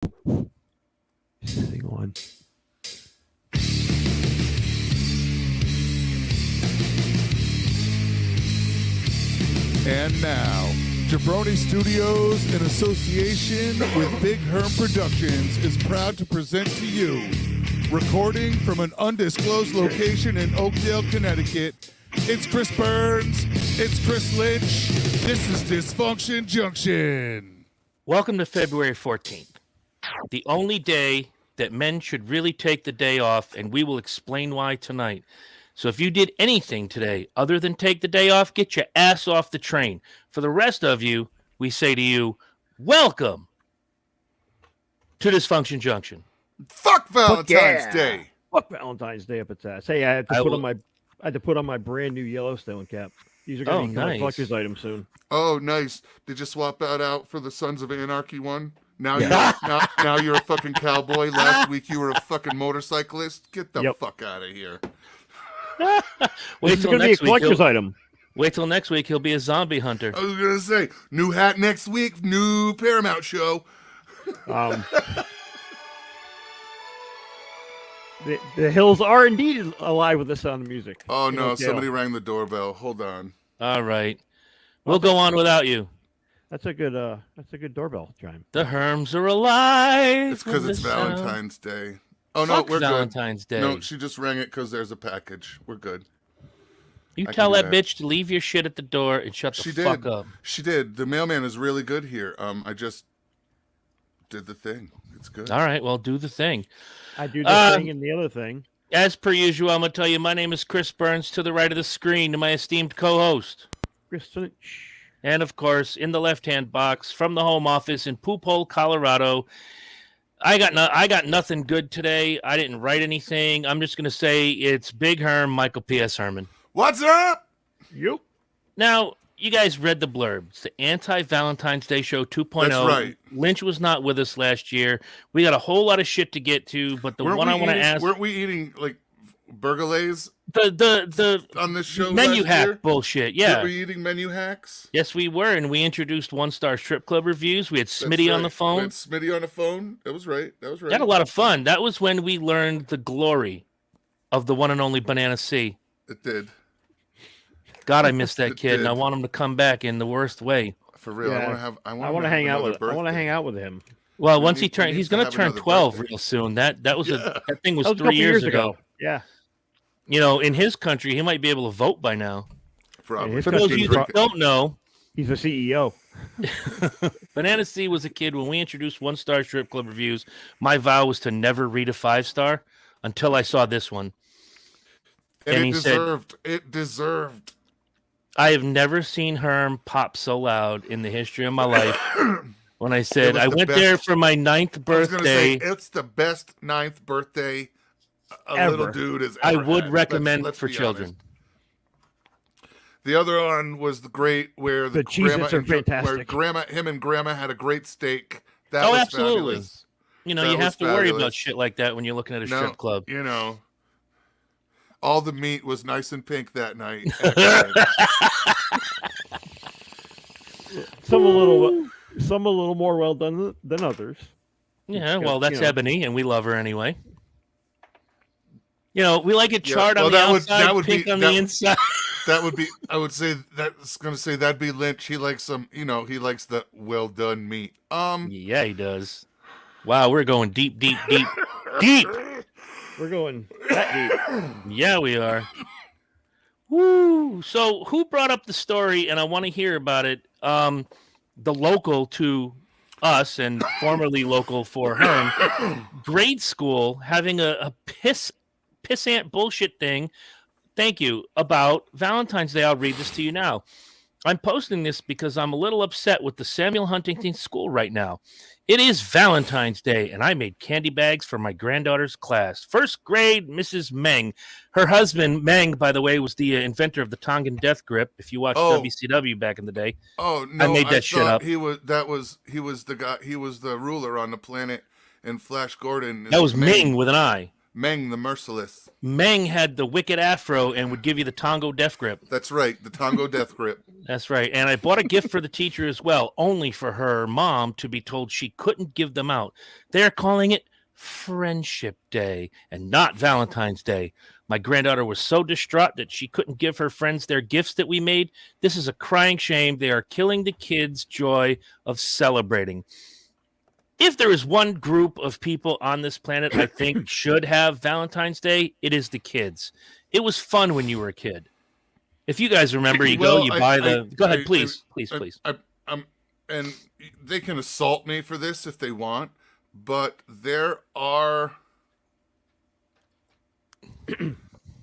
Hang on. And now, Jabroni Studios, in association with Big Herm Productions, is proud to present to you, recording from an undisclosed location in Oakdale, Connecticut. It's Chris Burns. It's Chris Lynch. This is Dysfunction Junction. Welcome to February 14th, the only day that men should really take the day off, and we will explain why tonight. So if you did anything today other than take the day off, get your ass off the train. For the rest of you, we say to you, welcome to Dysfunction Junction. Fuck Valentine's Day. Fuck Valentine's Day up its ass. Hey, I had to put on my brand new Yellowstone cap. These are going to be my collector's items soon. Oh, nice. Did you swap that out for the Sons of Anarchy one? Now you're a fucking cowboy. Last week you were a fucking motorcyclist. Get the fuck out of here. It's going to be a collector's item. Wait till next week. He'll be a zombie hunter. I was going to say, new hat next week, new Paramount show. The hills are indeed alive with the sound of music. Oh, no. Somebody rang the doorbell. Hold on. All right. We'll go on without you. That's a good doorbell chime. The Herms are alive. It's because it's Valentine's Day. Oh, Fuck no, we're Valentine's good. Day. No, she just rang it because there's a package. We're good. You tell that bitch to leave your shit at the door and shut the fuck up. She did. The mailman is really good here. I just did the thing. It's good. All right, well, do the thing. I do the thing and the other thing. As per usual, I'm going to tell you, my name is Chris Burns, to the right of the screen, to my esteemed co-host. Chris Lynch. And, of course, in the left-hand box, from the home office in Poop Hole, Colorado, I got nothing good today. I didn't write anything. I'm just going to say it's Big Herm, Michael P.S. Herman. What's up? Yep. Now, you guys read the blurb. It's the Anti-Valentine's Day Show 2.0. That's right. Lynch was not with us last year. We got a whole lot of shit to get to, but the one I want to ask... Weren't we eating, like, burgalays? The on this show menu last hack year? bullshit, yeah. Were we eating menu hacks? Yes, we were, and we introduced one-star strip club reviews. We had Smitty on the phone. We had Smitty on the phone. That was right. We had a lot of fun. That was when we learned the glory of the one and only Banana C. It did. God, I miss that kid, and I want him to come back in the worst way. For real, yeah. I want to hang out with. I want to hang out with him. Well, once he's going to turn 12 real soon. That thing was 3 years ago. Yeah. You know, in his country, he might be able to vote by now. For those of you that don't know, he's a CEO. Banana C was a kid when we introduced one-star strip club reviews. My vow was to never read a 5-star until I saw this one. And it deserved. I have never seen Herm pop so loud in the history of my life. When I said I went there for my 9th birthday. I was going to say, it's the best 9th birthday ever. Little dude has ever I would had. recommend let's for children. Honest. The other one was the great where the grandma are fantastic. Where him and grandma had a great steak. That was absolutely. Fabulous. You know, you have to worry about shit like that when you're looking at a strip club. You know, all the meat was nice and pink that night. Some a little more well done than others. Yeah, well, that's Ebony, and we love her anyway. You know, we like it charred on the outside, pink on the inside. That would be. I would say that's going to say that'd be Lynch. He likes some. You know, he likes the well done meat. Yeah, he does. Wow, we're going deep, deep, deep, deep. We're going that deep. Yeah, we are. Woo! So, who brought up the story? And I want to hear about it. The local to us and formerly local for Herm, grade school having a pissant bullshit thing. Thank you. About Valentine's Day. I'll read this to you now. I'm posting this because I'm a little upset with the Samuel Huntington School right now. It is Valentine's Day, and I made candy bags for my granddaughter's class. First grade, Mrs. Meng. Her husband, Meng, by the way, was the inventor of the Tongan death grip. If you watched WCW back in the day. Oh, no. I made that shit up. He was the guy. He was the ruler on the planet in Flash Gordon. That was Ming with an I. Meng the Merciless. Meng had the wicked afro and would give you the Tongo death grip. That's right, the Tongo death grip. That's right. And I bought a gift for the teacher as well, only for her mom to be told she couldn't give them out. They're calling it Friendship Day and not Valentine's Day. My granddaughter was so distraught that she couldn't give her friends their gifts that we made. This is a crying shame. They are killing the kids' joy of celebrating. If there is one group of people on this planet I think should have Valentine's Day, it is the kids. It was fun when you were a kid. If you guys remember, you go buy the. Go ahead, please. And they can assault me for this if they want, but there are.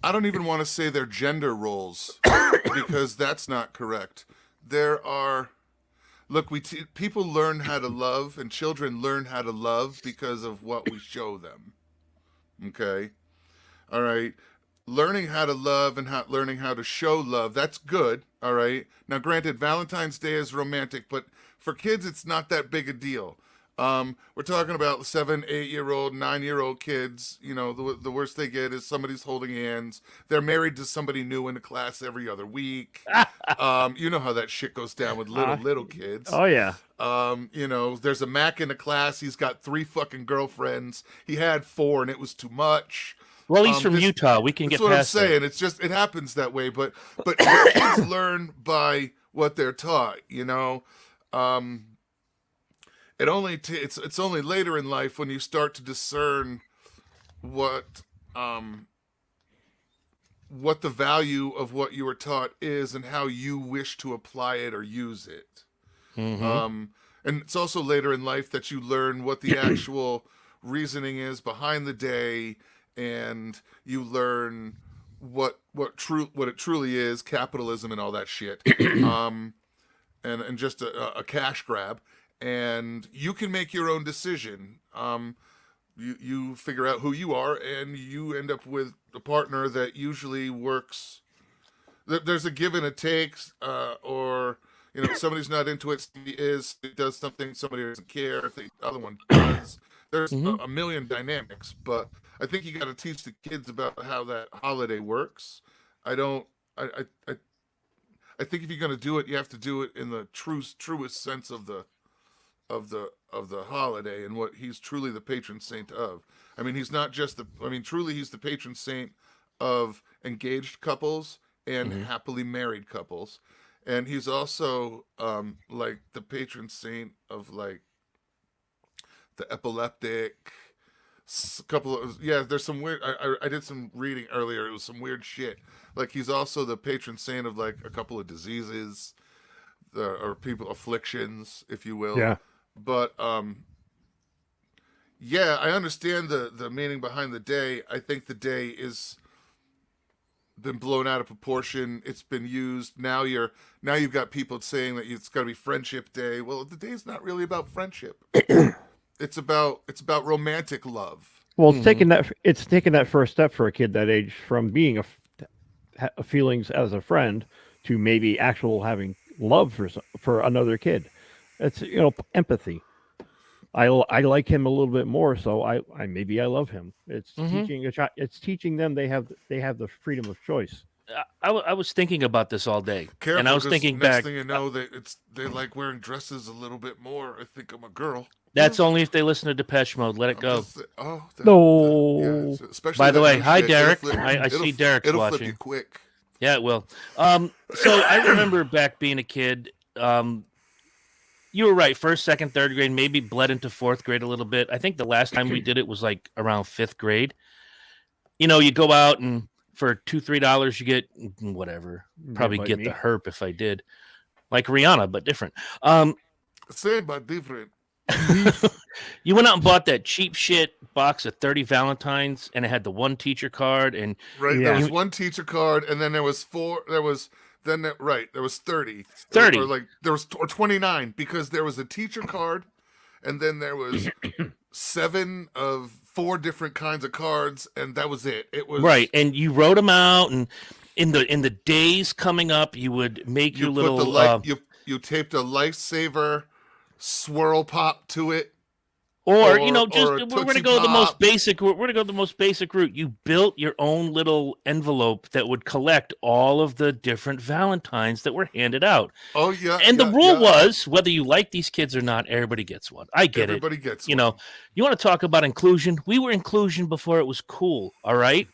I don't even want to say they're gender roles because that's not correct. There are. Look, people learn how to love, and children learn how to love because of what we show them. Okay? All right? Learning how to love and learning how to show love, that's good. All right? Now, granted, Valentine's Day is romantic, but for kids, it's not that big a deal. We're talking about 7, 8-year-old, 9-year-old kids. You know, the worst they get is somebody's holding hands. They're married to somebody new in the class every other week. You know how that shit goes down with little kids. Oh, yeah. You know, there's a Mac in the class. He's got 3 fucking girlfriends. He had 4, and it was too much. Well, he's from Utah. We can get past that. That's what I'm saying. It's just, it happens that way. But kids learn by what they're taught, you know? It's only later in life when you start to discern what the value of what you were taught is and how you wish to apply it or use it. Mm-hmm. And it's also later in life that you learn what the actual reasoning is behind the day, and you learn what it truly is, capitalism and all that shit, and just a cash grab. And you can make your own decision. You figure out who you are, and you end up with a partner that usually works. There's a give and a take, or you know, somebody's not into it. It does something. Somebody doesn't care if the other one does. There's a million dynamics, but I think you got to teach the kids about how that holiday works. I think if you're going to do it, you have to do it in the truest sense of the holiday and what he's truly the patron saint of. I mean, he's not just truly he's the patron saint of engaged couples and happily married couples. And he's also like the patron saint of like the epileptic. There's some weird. I did some reading earlier. It was some weird shit. Like he's also the patron saint of like a couple of diseases, or people afflictions, if you will. Yeah. But I understand the meaning behind the day. I think the day is been blown out of proportion. It's been used. Now you've got people saying that it's got to be Friendship Day. Well, the day's not really about friendship. It's about romantic love. Well, it's taking that first step for a kid that age from being a feelings as a friend to maybe actual having love for another kid. It's, you know, empathy. I like him a little bit more, so I love him. It's teaching a child. It's teaching them they have the freedom of choice. I was thinking about this all day, Careful, and I was thinking next back. Thing you know, they like wearing dresses a little bit more. I think I'm a girl. That's only if they listen to Depeche Mode. Let it go. No. Especially by the way, hi shit. Derek. I see Derek's it'll watching. Flip you quick. Yeah, it will. So I remember back being a kid. You were right. 1st, 2nd, 3rd grade, maybe bled into 4th grade a little bit. I think the last time we did it was like around 5th grade. You know, you go out and for $2-3 you get whatever. Probably get the herp if I did, like Rihanna, but different. Same but different. You went out and bought that cheap shit box of 30 Valentines, and it had the one teacher card, and there was one teacher card, and then there was 30 or 29, because there was a teacher card, and then there was 7 of 4 different kinds of cards, and that was it. It was right, and you wrote them out, and in the days coming up, you would make your little you taped a lifesaver swirl pop to it. Or, or just a we're going to Tootsie go the most Pop. basic. We're going to go the most basic route. You built your own little envelope that would collect all of the different Valentines that were handed out. Oh yeah, And the yeah, rule yeah. was, whether you like these kids or not, everybody gets one. I get Everybody gets it. one. You want to talk about inclusion? We were inclusion before it was cool. All right.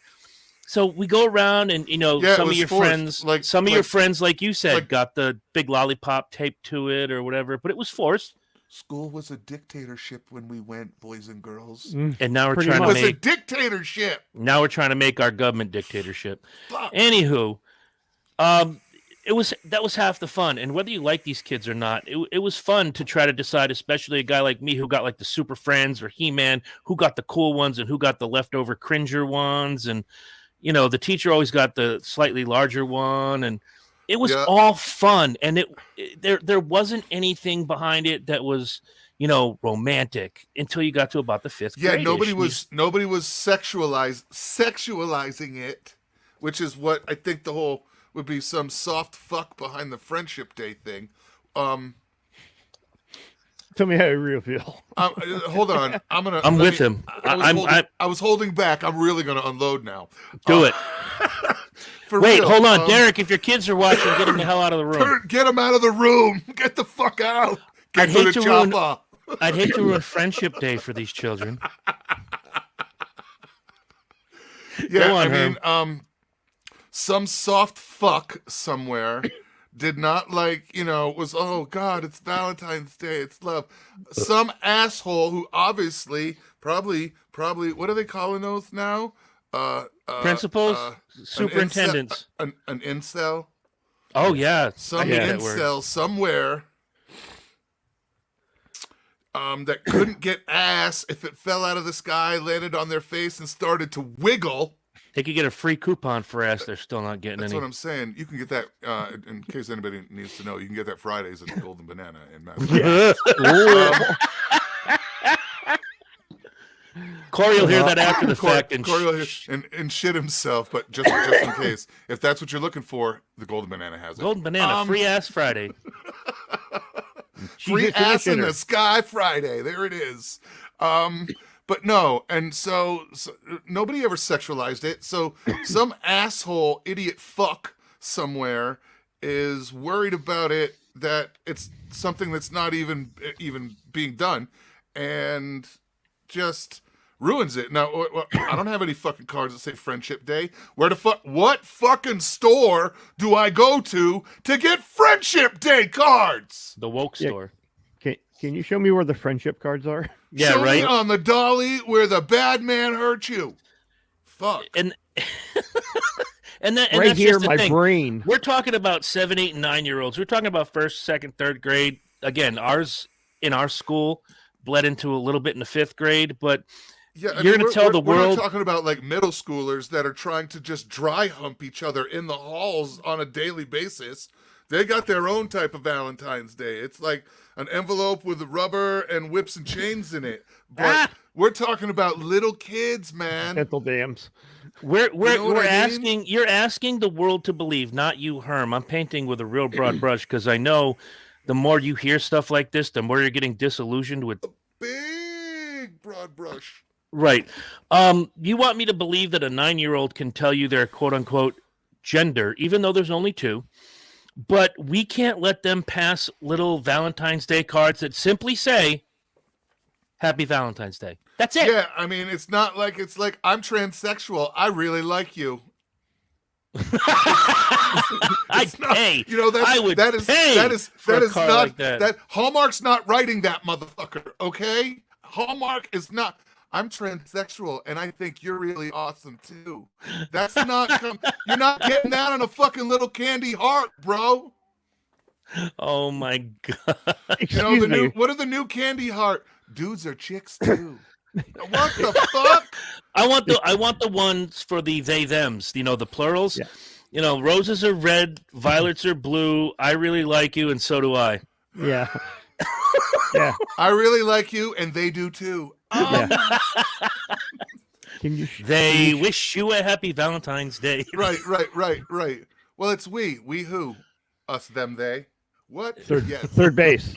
So we go around and Yeah, it some of was your forced. friends, Like- some of your like- friends, like you said, like- got the big lollipop taped to it or whatever, but it was forced. School was a dictatorship when we went, boys and girls. And now we're Pretty trying It to much. was a make dictatorship. now we're trying to make our government dictatorship. Fuck. Anywho, that was half the fun. And whether you like these kids or not, it was fun to try to decide, especially a guy like me who got like the Super Friends or He-Man, who got the cool ones and who got the leftover cringer ones. And, the teacher always got the slightly larger one. And it was Yeah. all fun. And there wasn't anything behind it that was, romantic until you got to about the fifth Yeah, grade. nobody was sexualizing it, which is what I think the whole would be some soft fuck behind the Friendship Day thing. Tell me how you really feel. Hold on, I'm with him. I was holding back. I'm really gonna unload now. Do it. For Wait, real. hold on, Derek. If your kids are watching, get them the hell out of the room. Get them out of the room. Get the fuck out. Get I'd to hate the to ruin- chopper. I'd hate to ruin Friendship Day for these children. Yeah, Go on, some soft fuck somewhere did not was, oh God, it's Valentine's Day, it's love. Some asshole who obviously, probably, what are they calling those now? Principals, an superintendents. An incel. Oh yeah, Some I hate that word. incel somewhere that couldn't get ass if it fell out of the sky, landed on their face, and started to wiggle. They could get a free coupon for ass. They're still not getting That's any. what I'm saying. You can get that, in case anybody needs to know, you can get that Fridays at the Golden Banana in Massachusetts. Corey will hear that after the fact and Corey will and shit himself, but just in case. If that's what you're looking for, the Golden Banana has it. Golden Banana, free ass Friday. Free Jesus ass in Initiative. the sky Friday. There it is. But no, and so nobody ever sexualized it. So some asshole idiot fuck somewhere is worried about it, that it's something that's not even being done, and just ruins it. Now, I don't have any fucking cards that say Friendship Day. What fucking store do I go to get Friendship Day cards? The woke Yeah. store. Can you show me where the friendship cards are? Yeah, Show right. me on the dolly where the bad man hurt you. Fuck. And and Right that's here, just the my thing. brain. We're talking about 7, 8, and 9-year-olds. We're talking about first, second, third grade. Again, ours in our school bled into a little bit in the 5th grade, but Yeah, You're gonna tell the we're world- not talking about like middle schoolers that are trying to just dry hump each other in the halls on a daily basis. They got their own type of Valentine's Day. It's like an envelope with rubber and whips and chains in it. But we're talking about little kids, man. Dental dams. we're know what we're I mean? asking you're asking the world to believe, not you, Herm. I'm painting with a real broad brush because I know the more you hear stuff like this, the more you're getting disillusioned with. Big broad brush. Right. You want me to believe that a 9-year-old can tell you their quote unquote gender, even though there's only 2, but we can't let them pass little Valentine's Day cards that simply say Happy Valentine's Day. That's it. Yeah, I mean, it's not like it's like I'm transsexual. I really like you. I'd pay. You know that I would that is pay that is for that a is car not like that. Hallmark's not writing that motherfucker. Okay, Hallmark is not. I'm transsexual and I think you're really awesome too. That's not. You're not getting that on a fucking little candy heart, bro. Oh my god. You know Excuse me. what are the new candy heart? Dudes are chicks too. What the fuck? I want the ones for the they thems, the plurals. Yeah. Roses are red, violets are blue. I really like you and so do I. Yeah. Yeah. I really like you and they do too. Yeah. Can you? They wish you a happy Valentine's Day. Right. Well, it's we. We who? Us, them, they. What? Third, Yes. third base.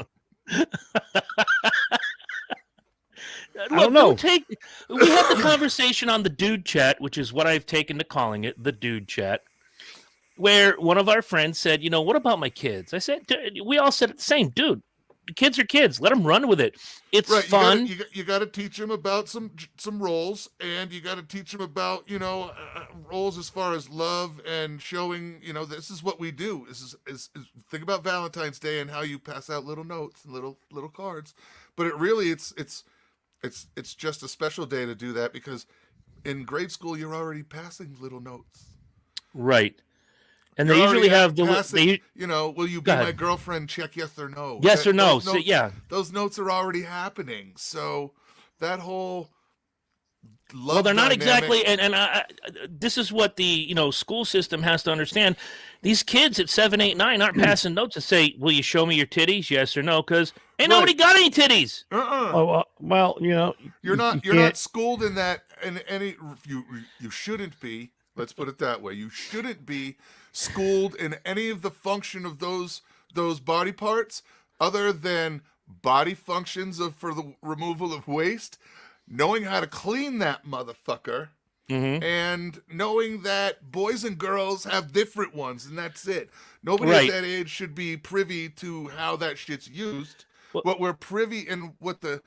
I Look, don't know. we had the conversation on the dude chat, which is what I've taken to calling it, the dude chat, where one of our friends said, what about my kids? I said, we all said it the same, dude. The kids are kids. Let them run with it. It's Right, fun. you got to teach them about some roles, and you got to teach them about roles as far as love and showing this is what we do. This is think about Valentine's Day and how you pass out little notes and little cards, but it's just a special day to do that because in grade school you're already passing little notes. Right. And You're they usually already have passing, will you be Go ahead. my girlfriend? Check yes or no. Yes or no. Those notes, Yeah. Those notes are already happening. So that whole love Well, they're not dynamic, exactly, and this is what the school system has to understand. These kids at 7, 8, 9 aren't passing notes to say, "Will you show me your titties? Yes or no?" Because ain't nobody got any titties. Oh, well, You're not can't- schooled in that, and any you shouldn't be. Let's put it that way. You shouldn't be schooled in any of the function of those body parts other than body functions for the removal of waste, knowing how to clean that motherfucker, and knowing that boys and girls have different ones, and that's it. Nobody Right. at that age should be privy to how that shit's used. Well- What we're privy and what the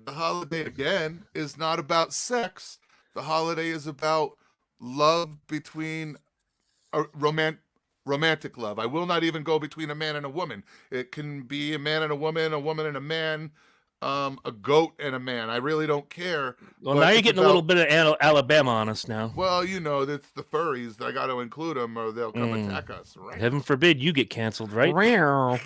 holiday again is not about sex. The holiday is about love between romantic love. I will not even go between a man and a woman. It can be a man and a woman and a man, a goat and a man. I really don't care. Well, But now you're it's getting a little bit of Alabama on us now. Well, it's the furries. I got to include them, or they'll come attack us. Right? Heaven forbid you get canceled, right? Meow.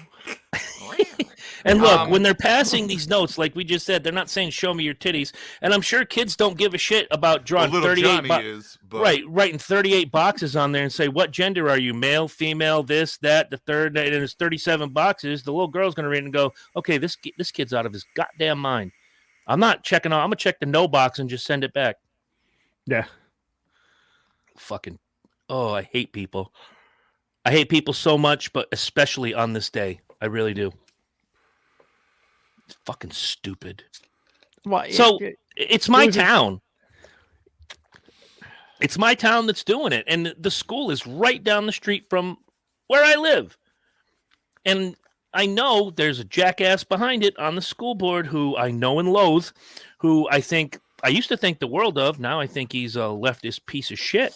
And look, when they're passing these notes, like we just said, they're not saying "show me your titties," and I'm sure kids don't give a shit about drawing Well, little 38. Johnny is, but Writing 38 boxes on there and say, "What gender are you? Male, female, this, that, the third?" And there's 37 boxes. The little girl's gonna read it and go, "Okay, this kid's out of his goddamn mind." I'm not checking on. I'm gonna check the no box and just send it back. Yeah. Fucking. Oh, I hate people. I hate people so much, but especially on this day, I really do. It's fucking stupid. Well, So it's my was a- town. It's my town that's doing it, and the school is right down the street from where I live. And I know there's a jackass behind it on the school board who I know and loathe, who I used to think the world of. Now I think he's a leftist piece of shit.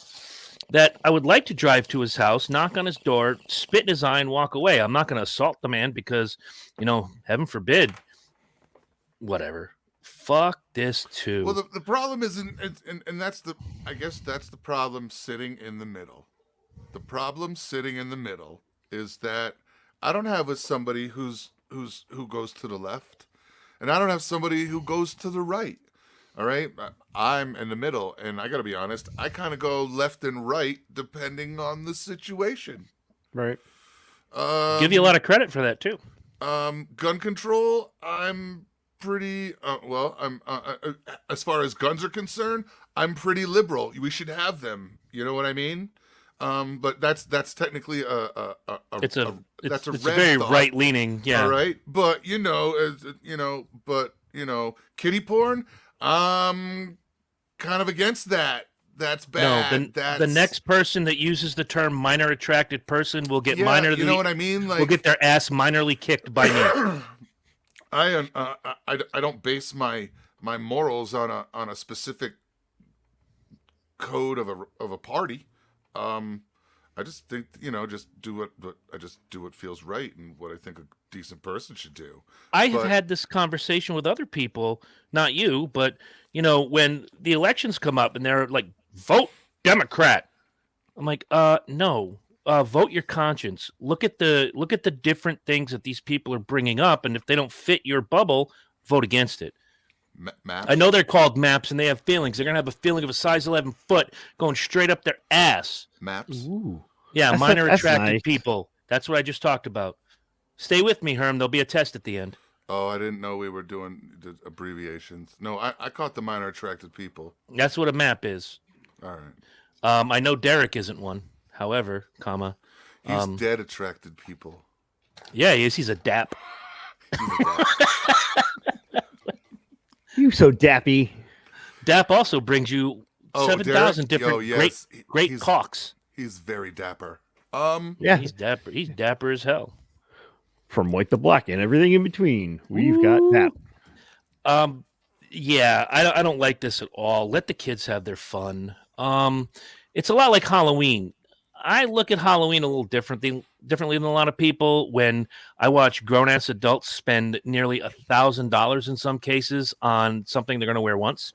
That I would like to drive to his house, knock on his door, spit in his eye, and walk away. I'm not going to assault the man because, heaven forbid. Whatever. Fuck this too. well, the problem is, and that's I guess that's the problem sitting in the middle. The problem sitting in the middle is that I don't have somebody who goes to the left, and I don't have somebody who goes to the right. All right, I'm in the middle, and I got to be honest. I kind of go left and right depending on the situation. right. Give you a lot of credit for that too. Gun control, I'm pretty I'm as far as guns are concerned, I'm pretty liberal. We should have them. You know what I mean? But that's technically It's a red very thought. right leaning. Yeah. All right, but kitty porn, I'm kind of against that. That's bad. No, the next person that uses the term minor attracted person will get you know what I mean? will get their ass minorly kicked by me. I don't base my morals on a specific code of a party. I just think just do what feels right and what I think a decent person should do. I have had this conversation with other people, not you, but when the elections come up and they're like, vote Democrat. I'm like, no. Vote your conscience. Look at the different things that these people are bringing up, and if they don't fit your bubble, vote against it. Maps? I know they're called maps, and they have feelings. They're gonna have a feeling of a size 11 foot going straight up their ass. Maps. Ooh. Yeah, That's minor that's attracted nice. people. That's what I just talked about. Stay with me, Herm. There'll be a test at the end. Oh, I didn't know we were doing the abbreviations. No, I caught the minor attracted people. That's what a map is. All right. I know Derek isn't one. However, He's dead attracted people. yeah, he is. He's a dap. He's a guy. You so dappy. DAP also brings you Oh, 7,000 Derek? different Yes. great He's- cocks. He's very dapper. Yeah, He's dapper. He's dapper as hell. from white to black and everything in between. We've got that. Yeah, I don't like this at all. Let the kids have their fun. It's a lot like Halloween. I look at Halloween a little differently than a lot of people when I watch grown ass adults spend nearly $1,000 in some cases on something they're going to wear once,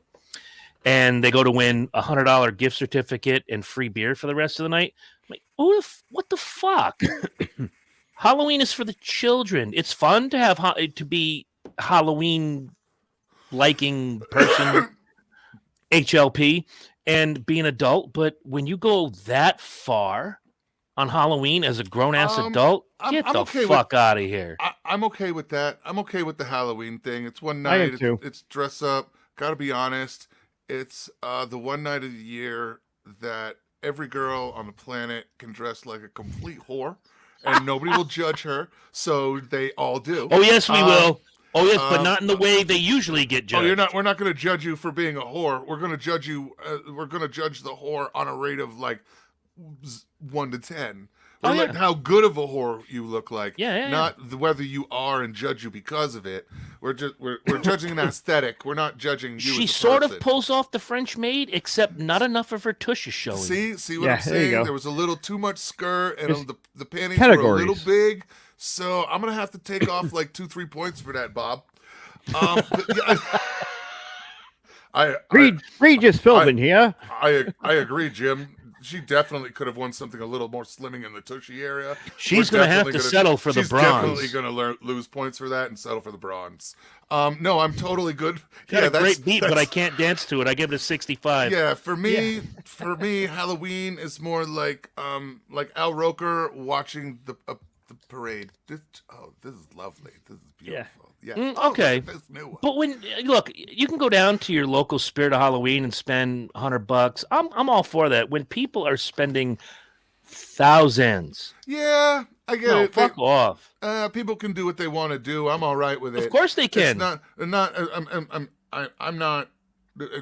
and they go to win $100 gift certificate and free beer for the rest of the night. I'm like, what the fuck? Halloween is for the children. It's fun to have to be Halloween liking person, HLP, and be an adult. But when you go that far on Halloween as a grown ass adult, get the fuck out of here. I'm okay with that. I'm okay with the Halloween thing. It's one I am night. too. It's dress up. Gotta be honest. It's the one night of the year that every girl on the planet can dress like a complete whore, and nobody will judge her. So they all do. Oh yes, we will. Oh yes, but not in the way they usually get judged. Oh, you're not. We're not going to judge you for being a whore. We're going to judge you. We're going to judge the whore on a rate of like 1 to 10. Or like how good of a whore you look like. Yeah. Not whether you are and judge you because of it. We're judging an aesthetic. We're not judging you. She as a sort person. of pulls off the French maid, except not enough of her tush is showing. See what Yeah, I'm there you saying? go. There was a little too much skirt, and There's the panties were a categories. little big. So I'm gonna have to take off like 2-3 points for that, Bob. But, yeah, Regis Philbin here. I agree, Jim. She definitely could have won something a little more slimming in the tushy area. She's going to have to settle for the She's bronze. definitely going to lose points for that and settle for the bronze. No, I'm totally good. Got a great beat, but I can't dance to it. I give it a 65. Yeah, for me, Halloween is more like Al Roker watching the parade. This is lovely. This is beautiful. Yeah. Okay. This new one. But when look, you can go down to your local Spirit of Halloween and spend $100. I'm all for that. When people are spending thousands, Yeah, I get no, it. fuck off. People can do what they want to do. I'm all right with it. Of course they can. I'm not.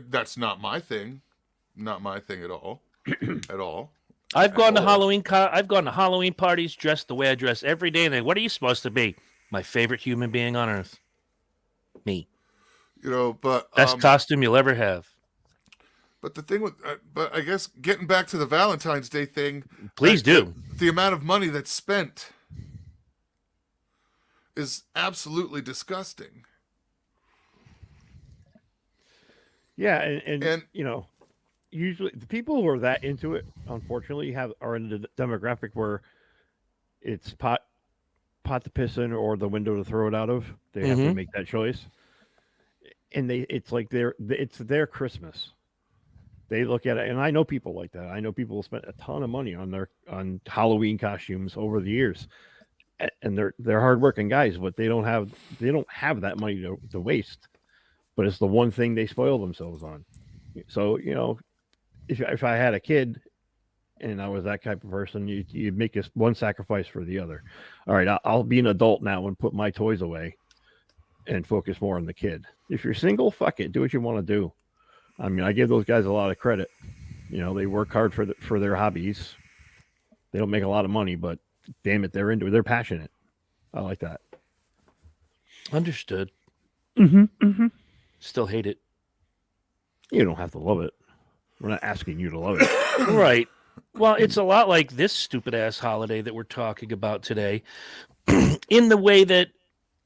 That's not my thing. Not my thing at all. At all. I've gone to Halloween parties dressed the way I dress every day. And what are you supposed to be? My favorite human being on earth. Me. But Best costume you'll ever have. But the thing with, but I guess getting back to the Valentine's Day thing. Please do. The amount of money that's spent is absolutely disgusting. Yeah, and usually the people who are that into it, unfortunately, are in the demographic where it's pot to piss in or the window to throw it out of. They have to make that choice, and it's like it's their Christmas. They look at it, and I know people like that. I know people who spent a ton of money on Halloween costumes over the years, and they're hardworking guys, but they don't have that money to waste. But it's the one thing they spoil themselves on. So if I had a kid and I was that type of person, you'd make one sacrifice for the other. All right, I'll be an adult now and put my toys away and focus more on the kid. If you're single, fuck it, do what you want to do. I mean, I give those guys a lot of credit. They work hard for their hobbies. They don't make a lot of money, but damn it, they're into it. They're passionate. I like that. Understood. Still hate it. You don't have to love it. We're not asking you to love it. Right. Well, it's a lot like this stupid ass holiday that we're talking about today, in the way that,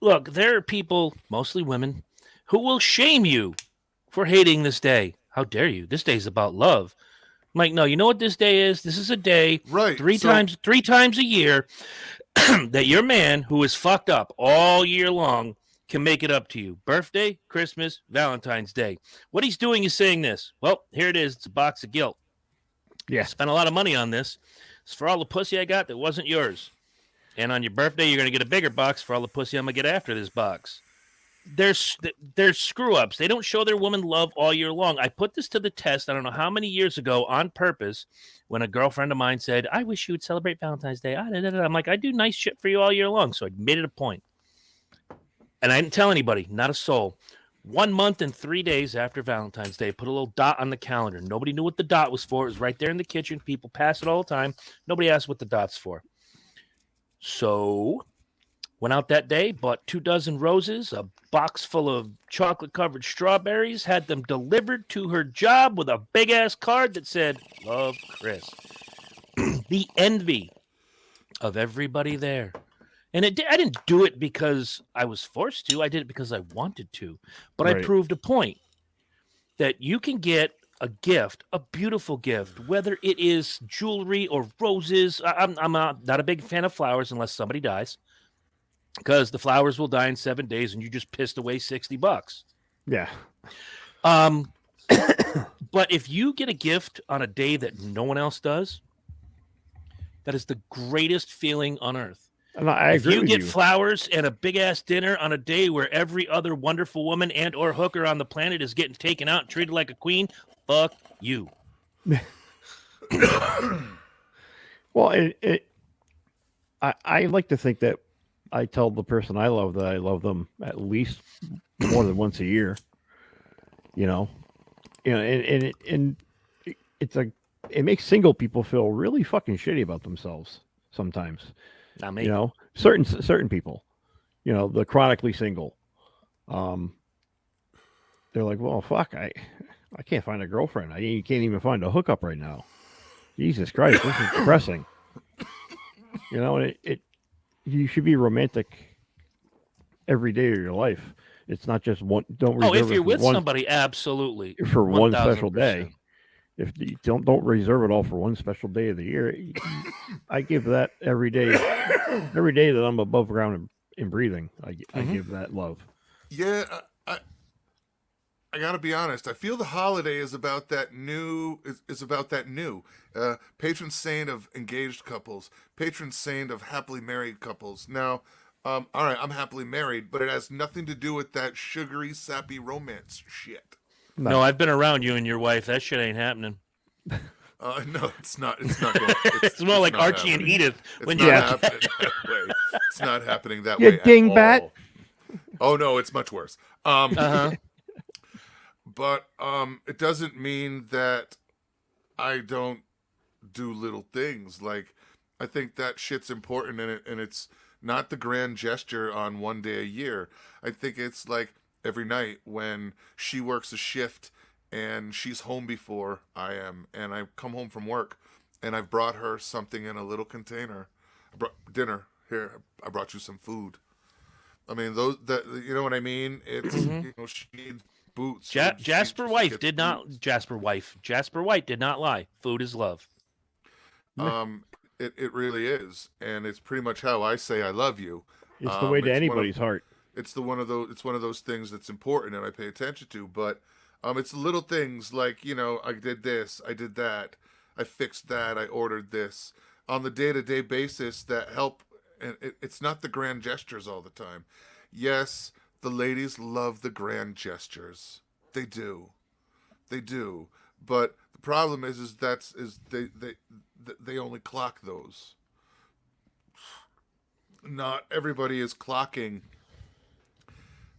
look, there are people, mostly women, who will shame you for hating this day. How dare you? This day's about love. I'm like, no, you know what this day is? This is a day, Right. three times a year, that your man, who is fucked up all year long, can make it up to you. Birthday, Christmas, Valentine's Day. What he's doing is saying this. Well, here it is. It's a box of guilt. Yeah. Spent a lot of money on this. It's for all the pussy I got that wasn't yours. And on your birthday, you're going to get a bigger box for all the pussy I'm going to get after this box. They're screw-ups. They don't show their woman love all year long. I put this to the test, I don't know how many years ago, on purpose, when a girlfriend of mine said, I wish you would celebrate Valentine's Day. I'm like, I do nice shit for you all year long. So I made it a point. And I didn't tell anybody, not a soul. 1 month and 3 days after Valentine's Day. Put a little dot on the calendar. Nobody knew what the dot was for. It was right there in the kitchen. People pass it all the time. Nobody asked what the dot's for. So went out that day, bought 2 dozen roses, a box full of chocolate-covered strawberries, had them delivered to her job with a big-ass card that said, "Love, Chris." The envy of everybody there. And I didn't do it because I was forced to. I did it because I wanted to. But Right. I proved a point that you can get a gift, a beautiful gift, whether it is jewelry or roses. I'm not a big fan of flowers unless somebody dies, because the flowers will die in 7 days and you just pissed away $60. Yeah. But if you get a gift on a day that no one else does, that is the greatest feeling on earth. And I If agree you with get you. flowers and a big ass dinner on a day where every other wonderful woman and or hooker on the planet is getting taken out and treated like a queen, fuck you. Well, I like to think that I tell the person I love that I love them at least more than once a year. And it makes single people feel really fucking shitty about themselves sometimes. Not me. Certain people, the chronically single, they're like, well, fuck, I can't find a girlfriend. You can't even find a hookup right now. Jesus Christ, this is depressing. And you should be romantic every day of your life. It's not just one. Don't reserve if it you're for with one, somebody, absolutely. for one special 1000%. day. If you don't reserve it all for one special day of the year, I give that every day. Every day that I'm above ground and breathing, I give that love. Yeah, I gotta be honest. I feel the holiday is about that new. Is about that new patron saint of engaged couples, patron saint of happily married couples. Now, all right, I'm happily married, but it has nothing to do with that sugary, sappy romance shit. No, I've been around you and your wife. That shit ain't happening. No, it's not. It's not going. It's more like not Archie happening. and Edith It's when not you happening that way. It's not happening that You way. dingbat. At all. Oh no, it's much worse. But it doesn't mean that I don't do little things. Like, I think that shit's important, and it's not the grand gesture on one day a year. I think it's like every night when she works a shift and she's home before I am, and I come home from work and I've brought her something in a little container. I brought dinner. Here, I brought you some food. I mean, you know what I mean? It's she needs boots. so Jasper she White gets did not. boots. Jasper White did not lie. Food is love. It really is, and it's pretty much how I say I love you. It's the way to anybody's heart. It's one of those things that's important and I pay attention to. But it's little things like, I did this, I did that, I fixed that, I ordered this on the day-to-day basis that help. And it's not the grand gestures all the time. Yes, the ladies love the grand gestures. They do. But the problem is they only clock those. Not everybody is clocking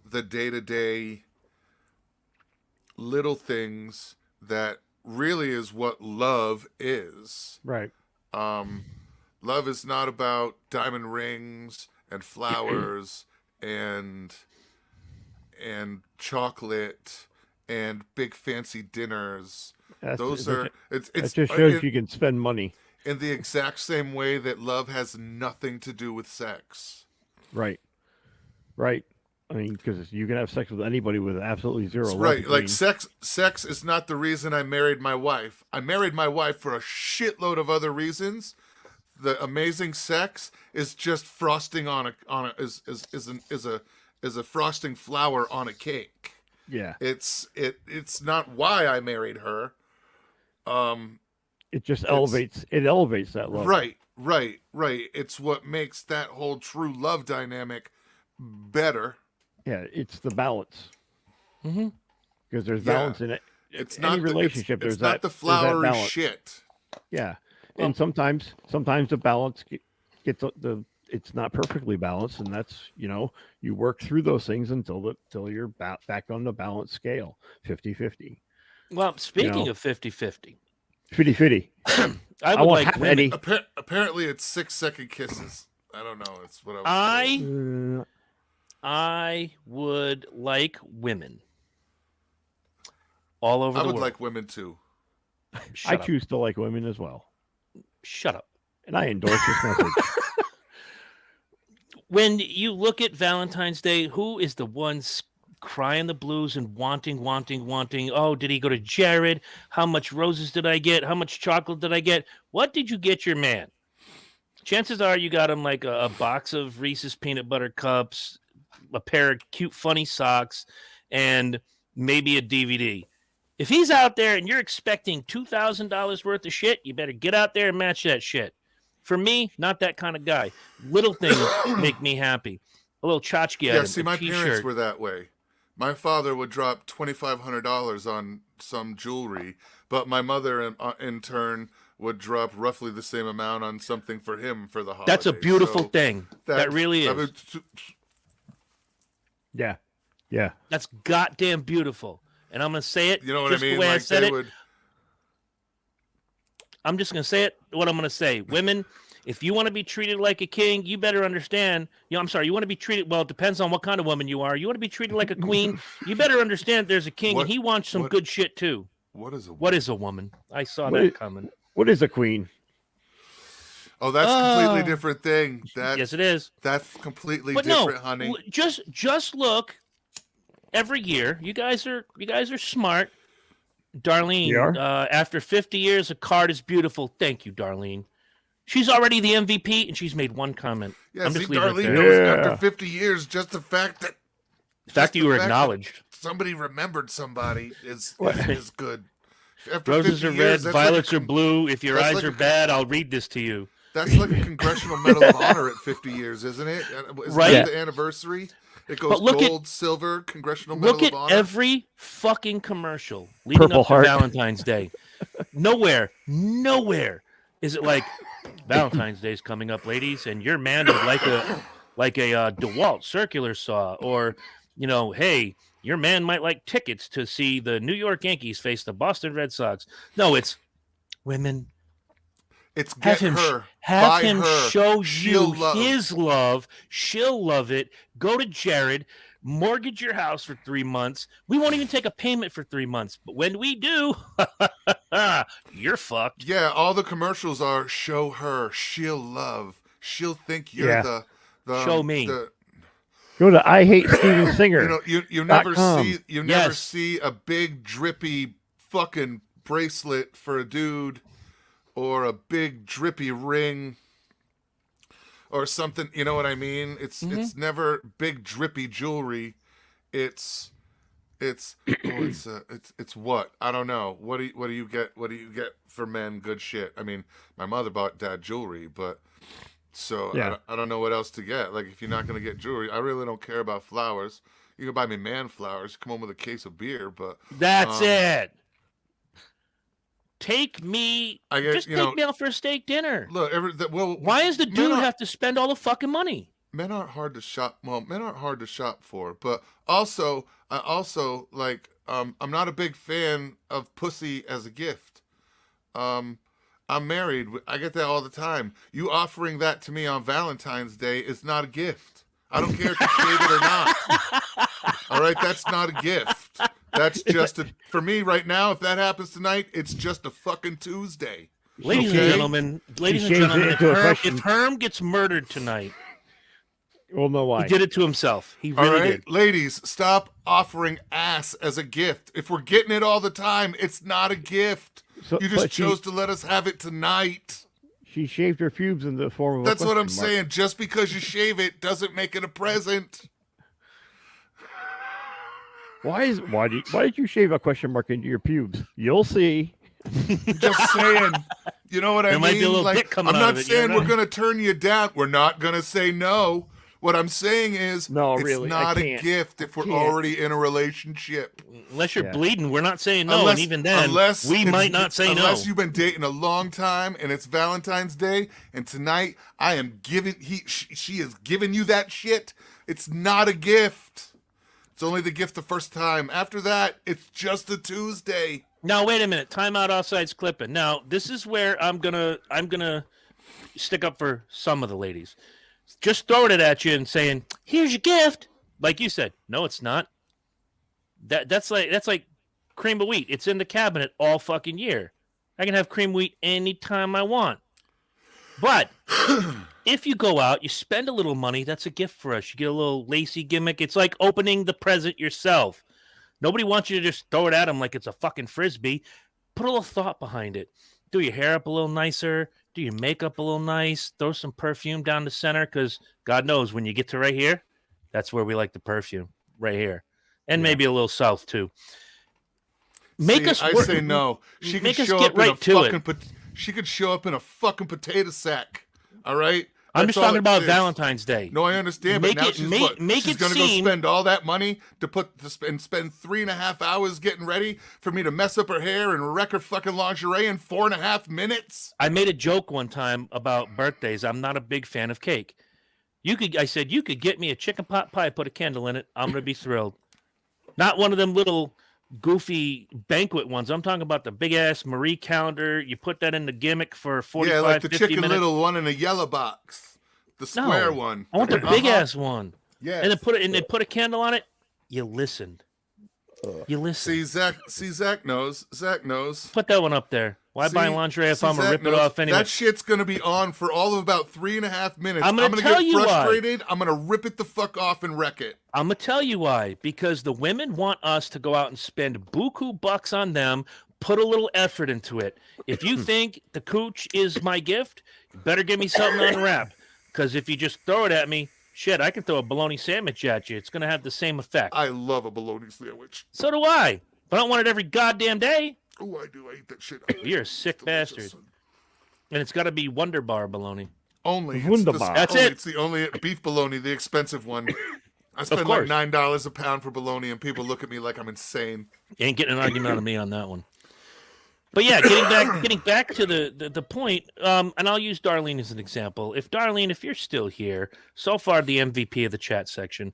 the day-to-day little things that really is what love is. Right. Love is not about diamond rings and flowers and chocolate and big fancy dinners. It just shows you can spend money. In the exact same way that love has nothing to do with sex. Right. I mean, because you can have sex with anybody with absolutely zero. Right. love. Like sex is not the reason I married my wife. I married my wife for a shitload of other reasons. The amazing sex is just frosting on a frosting flower on a cake. Yeah. It's not why I married her. It just elevates that love. Right. It's what makes that whole true love dynamic better. Yeah, it's the balance. Mm-hmm. Because there's balance in it. It's Any not relationship. It's there's not the there's that flowery balance. shit. Yeah, and sometimes the balance gets the it's not perfectly balanced, and that's you work through those things until you're back on the balanced scale, 50-50. Well, speaking of 50-50, 50-50. I I would won't like have women. any. Apparently, it's 6-second kisses. I don't know. It's what I was told. I would like women all over I the would world. like women too. Shut I up. choose to like women as well, Shut up. and I endorse this message. When you look at Valentine's Day, who is the ones crying the blues and wanting? Oh, did he go to Jared? How much roses did I get? How much chocolate did I get? What did you get your man? Chances are you got him like a box of Reese's peanut butter cups, a pair of cute, funny socks, and maybe a DVD. If he's out there and you're expecting $2,000 worth of shit, you better get out there and match that shit. For me, not that kind of guy. Little things make me happy. A little tchotchke Yeah, item, see, a my t-shirt. parents were that way. My father would drop $2,500 on some jewelry, but my mother, in turn, would drop roughly the same amount on something for him for the holidays. That's a beautiful So thing. That really is. I mean, Yeah. That's goddamn beautiful. And I'm going to say it you know what just I mean? the way I Like said they it. would. I'm just going to say it what I'm going to say. Women, if you want to be treated like a king, you better understand. I'm sorry, you want to be treated, well, it depends on what kind of woman you are. You want to be treated like a queen, you better understand there's a king and he wants some good shit too. What is a woman? What is a woman? I saw What that is- coming. What is a queen? Oh, that's a completely different thing. Yes, it is. That's completely But different, honey. Just look. Every year, you guys are smart. Darlene, We are? After 50 years, a card is beautiful. Thank you, Darlene. She's already the MVP, and she's made one comment. Yeah, I'm see, just leaving it Darlene there. knows Yeah. after 50 years, just the fact that The fact that you were that acknowledged. somebody remembered somebody is good. After Roses 50 are red, years, that's violets like are blue. If your that's eyes like are a- bad, I'll read this to you. That's like a Congressional Medal of Honor at 50 years, isn't it? Isn't Right. that the anniversary? It goes But look at- gold, silver, Congressional Medal Look at of Honor. every fucking commercial leading Purple up to Heart. Valentine's Day. Nowhere is it like Valentine's Day's coming up, ladies, and your man would like a DeWalt circular saw, or hey, your man might like tickets to see the New York Yankees face the Boston Red Sox. No, it's women. It's Have get him, her, have buy him her. show She'll you love. his love. She'll love it. Go to Jared, mortgage your house for 3 months. We won't even take a payment for 3 months. But when we do, you're fucked. Yeah, all the commercials are show her, she'll love. She'll think you're Yeah. the Show me. Go to I Hate Steven Singer. You never .com. see never Yes. see a big drippy fucking bracelet for a dude or a big drippy ring or something, you know what I mean? It's never big drippy jewelry. It's what? I don't know. What do you get for men good shit? I mean, my mother bought dad jewelry, but so Yeah. I don't know what else to get. Like, if you're not going to get jewelry, I really don't care about flowers. You can buy me man flowers, come home with a case of beer, but That's it. Take me. I guess, Just take me out for a steak dinner. look, Why does the dude have to spend all the fucking money? men aren't hard to shop. Well, men aren't hard to shop for, but also, I also like. I'm not a big fan of pussy as a gift. I'm married. I get that all the time. You offering that to me on Valentine's Day is not a gift. I don't care if you shave it or not. All right, that's not a gift. That's just for me right now. If that happens tonight, it's just a fucking Tuesday. Ladies Okay. and gentlemen, shaves it into a question. if Herm gets murdered tonight, We'll know why. he did it to himself. He All really right, did. ladies, stop offering ass as a gift. If we're getting it all the time, it's not a gift. So- You just but chose to let us have it tonight. She shaved her pubes in the form of That's a what I'm question mark. saying. Just because you shave it doesn't make it a present. Why did you shave a question mark into your pubes? You'll see. Just saying. You know what I There mean? might be a little Like, dick coming I'm out not of it, you saying don't we're know. going to turn you down. We're not going to say no. What I'm saying is, No, it's really, I not a can't. gift if we're Can't. already in a relationship. Unless you're Yeah. bleeding, we're not saying no. And even then, we might not say no. Unless you've been dating a long time and it's Valentine's Day, and tonight I am giving she is giving you that shit. It's not a gift. It's only the gift the first time. After that, it's just a Tuesday. Now wait a minute. Time out. Offsides clipping. Now this is where I'm gonna stick up for some of the ladies. Just throwing it at you and saying, "Here's your gift," like you said. No, it's not. That's like cream of wheat. It's in the cabinet all fucking year. I can have cream of wheat anytime I want. But if you go out, you spend a little money, that's a gift for us. You get a little lacy gimmick. It's like opening the present yourself. Nobody wants you to just throw it at them like it's a fucking Frisbee. Put a little thought behind it. Do your hair up a little nicer. Do your makeup a little nice. Throw some perfume down the center because God knows when you get to right here, that's where we like the perfume, right here. And maybe a little south too. I say no. She Make could us show get up right in a to it. fucking she could show up in a fucking potato sack. All right? I'm That's just all talking it about is. Valentine's Day. No, I understand, but Make now it- she's make- what? make She's it gonna seem- go spend all that money and spend 3.5 hours getting ready for me to mess up her hair and wreck her fucking lingerie in 4.5 minutes. I made a joke one time about birthdays. I'm not a big fan of cake. I said you could get me a chicken pot pie, put a candle in it. I'm gonna be thrilled. Not one of them little goofy banquet ones. I'm talking about the big ass Marie calendar. You put that in the gimmick for 45, Yeah, like the 50 Chicken minutes. Little one in a yellow box, the square No, one. I want the big ass one. Yeah, And then put a candle on it. You listened. You listened. Zach knows. Zach knows. Put that one up there. Why buy lingerie if I'm gonna Zach rip it knows. off anyway? That shit's gonna be on for all of about 3.5 minutes. I'm gonna tell get you why. frustrated. I'm gonna rip it the fuck off and wreck it. I'm gonna tell you why. Because the women want us to go out and spend buku bucks on them, put a little effort into it. If you think the cooch is my gift, you better give me something to unwrap. Because if you just throw it at me, shit, I can throw a bologna sandwich at you. It's gonna have the same effect. I love a bologna sandwich. So do I. But I don't want it every goddamn day. Oh, I do. I eat that shit. You're a sick bastard. And it's got to be Wonder Bar bologna. Only. Wunderbar. That's it. It's the only beef bologna, the expensive one. I spend course. like $9 a pound for bologna, and people look at me like I'm insane. You ain't getting an argument out of me on that one. But yeah, getting back to the point, and I'll use Darlene as an example. Darlene, if you're still here, so far the MVP of the chat section,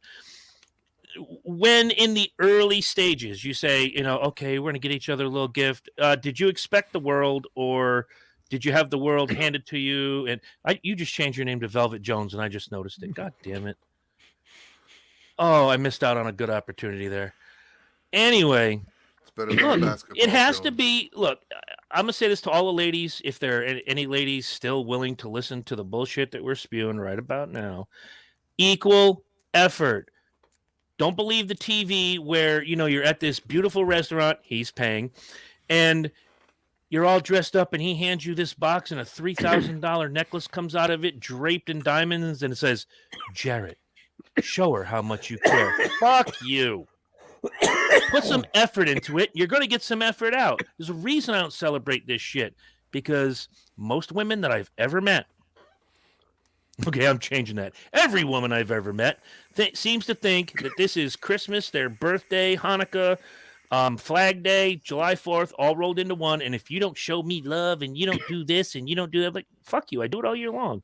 when in the early stages you say, okay, we're going to get each other a little gift, did you expect the world, or did you have the world handed to you? And you just changed your name to Velvet Jones, and I just noticed it. God damn it. Oh, I missed out on a good opportunity there. Anyway, It's better than basketball. it has to Jones. be. Look, I'm gonna say this to all the ladies. If there are any ladies still willing to listen to the bullshit that we're spewing right about now, equal effort. Don't believe the TV where you're at this beautiful restaurant, he's paying, and you're all dressed up, and he hands you this box, and a $3,000 necklace comes out of it, draped in diamonds, and it says, "Jarrett, show her how much you care." Fuck you. Put some effort into it. You're going to get some effort out. There's a reason I don't celebrate this shit, because most women that I've ever met, okay, I'm changing that. Every woman I've ever met seems to think that this is Christmas, their birthday, Hanukkah, Flag Day, July 4th, all rolled into one. And if you don't show me love and you don't do this and you don't do that, like, fuck you. I do it all year long.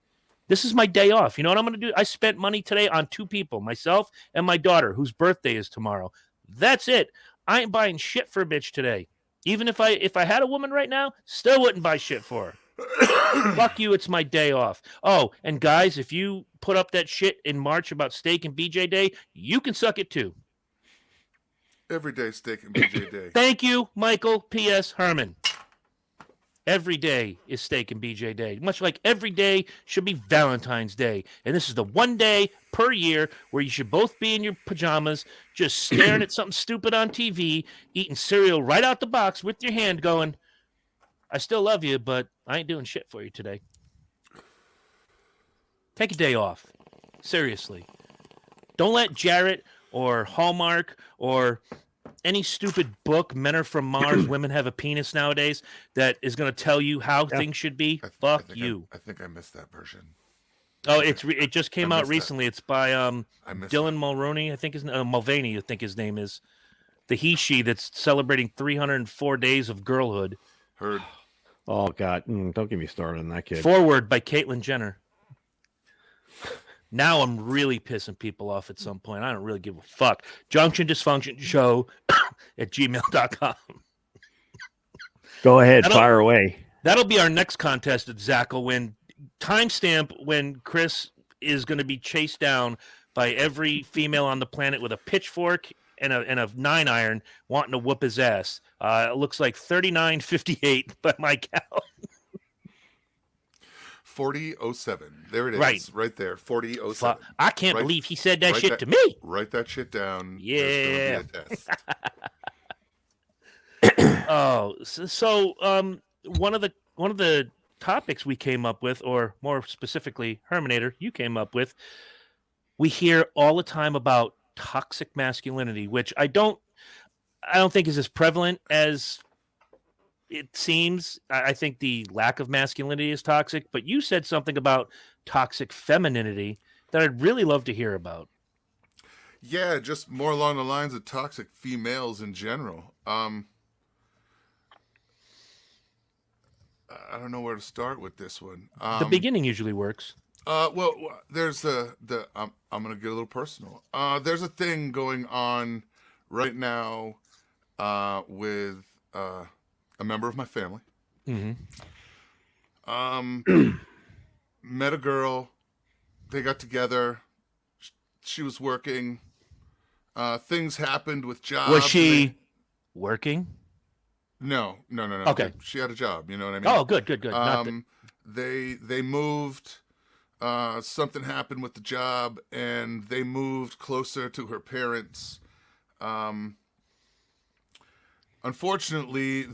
This is my day off. You know what I'm going to do? I spent money today on 2 people, myself and my daughter, whose birthday is tomorrow. That's it. I ain't buying shit for a bitch today. Even if I had a woman right now, still wouldn't buy shit for her. Fuck you, it's my day off. Oh, and guys, if you put up that shit in March about steak and BJ Day, you can suck it too. Every day steak and BJ Day. Thank you, Michael P.S. Herman. Every day is steak and BJ Day. Much like every day should be Valentine's Day. And this is the one day per year where you should both be in your pajamas, just staring at something stupid on TV, eating cereal right out the box with your hand going, I still love you, but I ain't doing shit for you today. Take a day off. Seriously. Don't let Jarrett or Hallmark or any stupid book, Men Are From Mars, Women Have a Penis Nowadays, that is going to tell you how things should be. Fuck you. I think I missed that version. Oh, it just came out missed that. recently. It's by I missed Dylan Mulroney, I think Mulvaney, I think his name is. The he-she that's celebrating 304 days of girlhood. Heard. Oh God, don't get me started on that kid. Forward by Caitlyn Jenner. Now I'm really pissing people off at some point. I don't really give a fuck. Junction Dysfunction Show at gmail.com. Go ahead, fire away. That'll be our next contest that Zach will win. Timestamp when Chris is going to be chased down by every female on the planet with a pitchfork and a 9-iron wanting to whoop his ass. It looks like 39:58 by my count. 40:07. There it is. Right there. 40:07. I can't believe he said that shit to me. Write that shit down. Yeah. One of the topics we came up with, or more specifically, Herminator, you came up with, we hear all the time about toxic masculinity, which I don't think is as prevalent as it seems. I think the lack of masculinity is toxic, but you said something about toxic femininity that I'd really love to hear about. Yeah, just more along the lines of toxic females in general. I don't know where to start with this one. The beginning usually works. Well, there's I'm gonna get a little personal. There's a thing going on right now with a member of my family. Mm-hmm. Met a girl. They got together. She was working. Things happened with jobs. Was she working? No. Okay. She had a job. You know what I mean? Oh, good. They moved. Something happened with the job, and they moved closer to her parents. Unfortunately,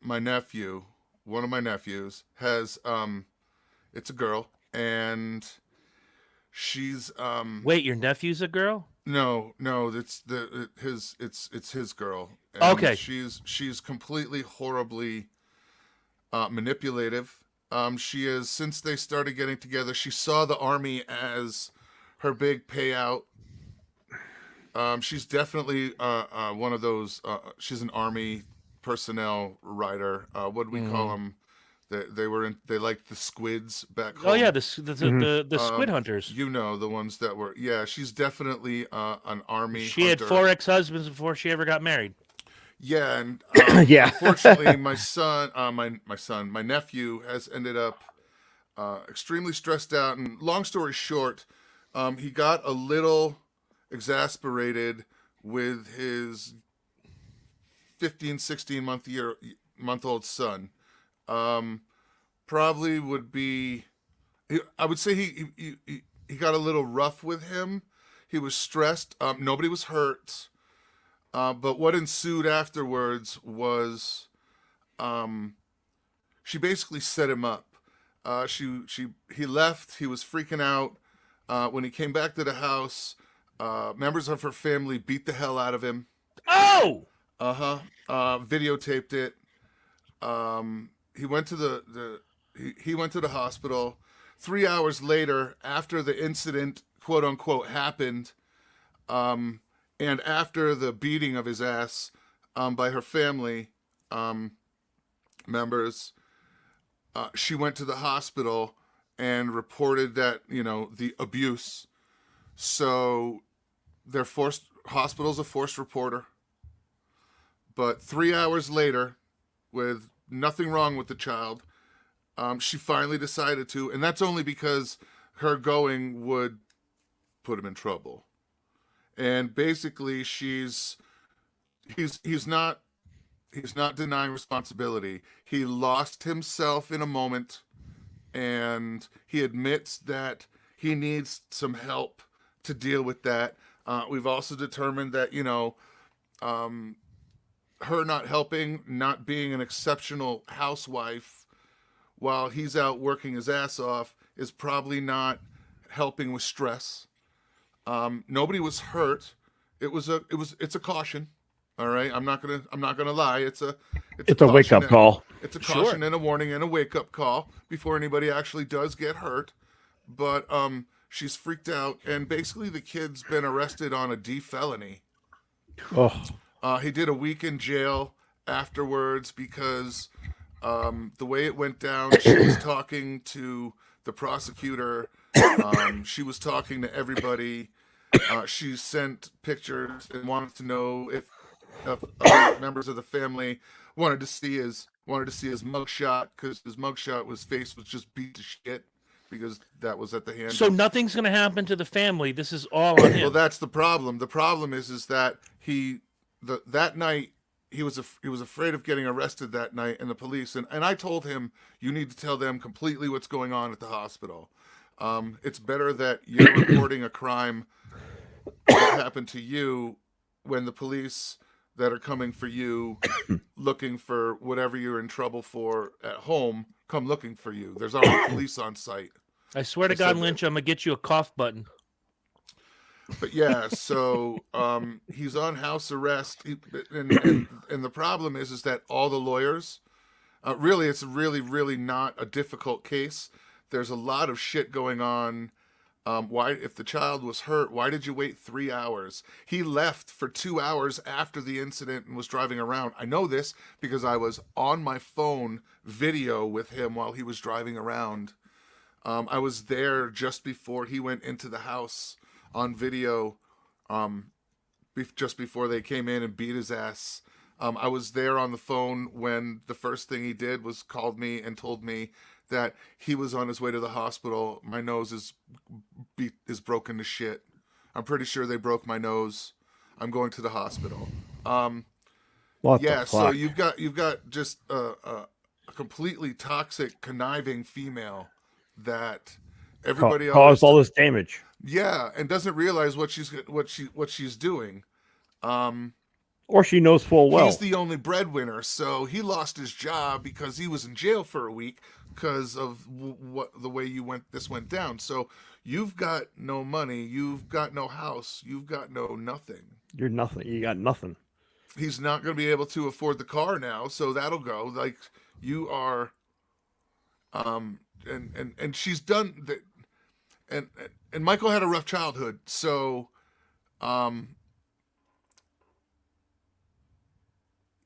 my nephew, one of my nephews, has it's a girl, and she's Wait, your nephew's a girl? No, it's his girl. And okay. She's completely horribly manipulative. She is, since they started getting together, she saw the army as her big payout. She's definitely one of those. She's an army personnel writer. What do we call them? They liked the squids back home. Oh yeah, the squid hunters. You know, the ones that were. Yeah, she's definitely an army. She hunter. had 4 ex-husbands before she ever got married. Yeah, and yeah. Unfortunately, my nephew has ended up extremely stressed out. And long story short, he got a little exasperated with his 15, 16-month-old son. Probably would be. I would say he got a little rough with him. He was stressed. Nobody was hurt. But what ensued afterwards was, she basically set him up. He left. He was freaking out. When he came back to the house, members of her family beat the hell out of him. Oh. Videotaped it. He went to the hospital. 3 hours later, after the incident, quote unquote, happened, and after the beating of his ass by her family members, she went to the hospital and reported that, the abuse. So hospital's a forced reporter. But 3 hours later, with nothing wrong with the child, she finally decided to, and that's only because her going would put him in trouble. And basically, he's not denying responsibility. He lost himself in a moment, and he admits that he needs some help to deal with that. We've also determined that, her not helping, not being an exceptional housewife while he's out working his ass off is probably not helping with stress. Nobody was hurt. It's a caution. All right, I'm not gonna lie. It's a wake up caution, call. it's a Sure. caution and a warning and a wake up call before anybody actually does get hurt. But she's freaked out, and basically the kid's been arrested on a D felony. Oh, He did a week in jail afterwards because the way it went down, she was talking to the prosecutor. She was talking to everybody. She sent pictures and wanted to know if other members of the family wanted to see his mugshot, because his mugshot face was just beat to shit because that was at the hand. So nothing's going to happen to the family. This is all on him. Well, that's the problem. The problem is that that night he was afraid of getting arrested that night, and the police and I told him, you need to tell them completely what's going on at the hospital. It's better that you're reporting a crime that happened to you when the police that are coming for you, looking for whatever you're in trouble for at home, come looking for you. There's already police on site. I swear to They God, said Lynch, I'm going to get you a cough button. But yeah, so he's on house arrest, and the problem is that all the lawyers, really, it's really not a difficult case. There's a lot of shit going on. Why, if the child was hurt, why did you wait 3 hours? He left for 2 hours after the incident and was driving around. I know this because I was on my phone video with him while he was driving around. I was there just before he went into the house on video, just before they came in and beat his ass. I was there on the phone when the first thing he did was called me and told me that he was on his way to the hospital. My nose is broken to shit. I'm pretty sure they broke my nose. I'm going to the hospital. So you've got just a completely toxic, conniving female that everybody caused all this damage. Yeah, and doesn't realize what she's doing. Or she knows full well. He's the only breadwinner, so he lost his job because he was in jail for a week because of the way this went down. So you've got no money, you've got no house, you've got no nothing. You're nothing. You got nothing. He's not going to be able to afford the car now, so that'll go. Like, you are, and she's done that, and Michael had a rough childhood, so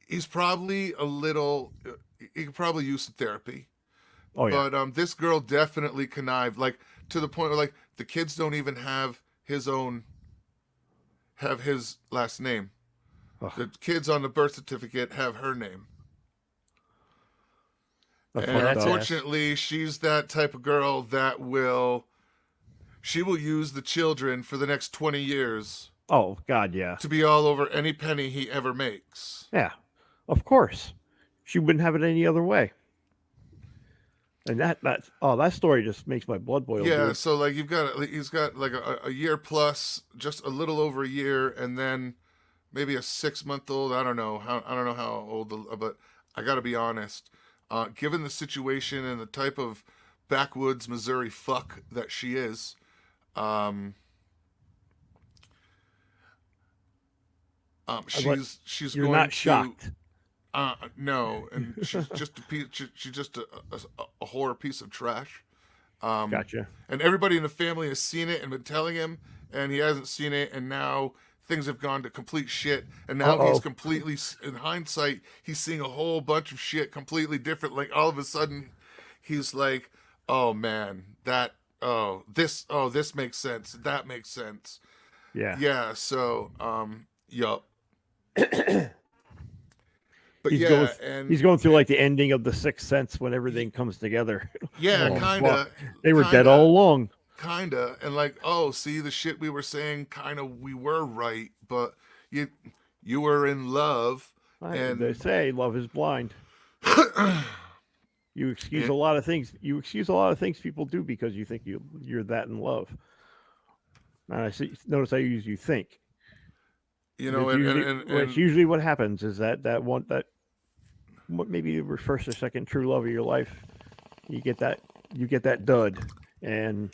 he's probably he could probably use some therapy. Oh yeah. But this girl definitely connived, like, to the point where, like, the kids don't even have his last name. Ugh. The kids on the birth certificate have her name. That's And fucked up. unfortunately, she's that type of girl that will use the children for the next 20 years Oh God, yeah. to be all over any penny he ever makes. Yeah, of course. She wouldn't have it any other way. And that story just makes my blood boil. Yeah, dude. so like he's got like a year plus, just a little over a year, and then maybe a 6-month-old. I don't know how old, but I got to be honest. Given the situation and the type of backwoods Missouri fuck that she is, she's You're going not to. shocked. No, and she's just a piece. She's just a horror piece of trash. Gotcha. And everybody in the family has seen it and been telling him, and he hasn't seen it, and now things have gone to complete shit, and now he's completely, in hindsight, he's seeing a whole bunch of shit completely different. Like, all of a sudden, he's like, oh man, this makes sense, that makes sense. Yeah. So yup. But he's going through like the ending of The Sixth Sense when everything comes together. Yeah, Oh, kind of. fuck. They were dead all along. Kinda, and like, oh, see, the shit we were saying, kind of, we were right, but you were in love, and They say love is blind. You excuse a lot of things. You excuse a lot of things people do because you think you're that in love. And I see. Notice I use you think. You know, It's usually what happens is that what maybe your first or second true love of your life, you get that dud, and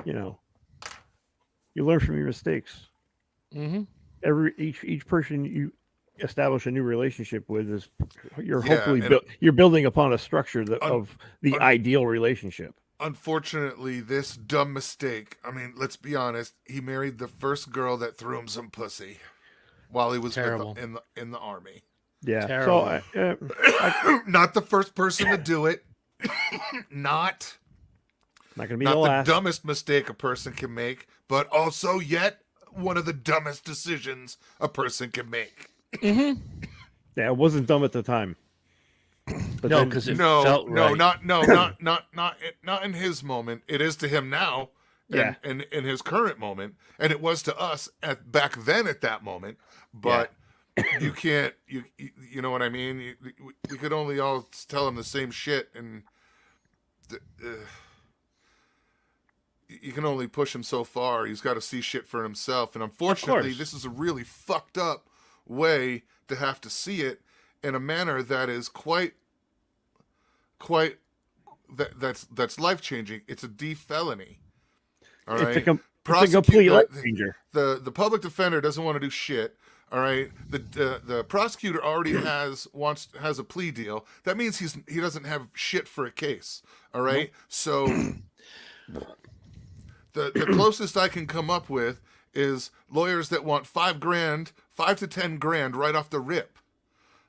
you know, you learn from your mistakes. Mm-hmm. Each person you establish a new relationship with is you're Yeah, hopefully and you're building upon a structure of the un- ideal relationship. unfortunately, this dumb mistake. I mean, let's be honest. He married the first girl that threw him some pussy while he was Terrible. in the army. Yeah. Terrible. So Not the first person to do it. Not not going to be not the the last. dumbest mistake a person can make, but also yet one of the dumbest decisions a person can make. Yeah, it wasn't dumb at the time. But No, then- because it No, felt right. not in his moment. It is to him now, Yeah. and in his current moment, and it was to us back then at that moment. But you can't, you know what I mean? We could only all tell him the same shit, and you can only push him so far. He's got to see shit for himself, and unfortunately, course. this is a really fucked up way to have to see it in a manner that is quite that's life changing. It's a D felony. All right, it's a complete life changer. the public defender doesn't want to do shit. All right, the prosecutor already has a plea deal. That means he doesn't have shit for a case. All right, so the closest I can come up with is lawyers that want $5 to $10,000 right off the rip.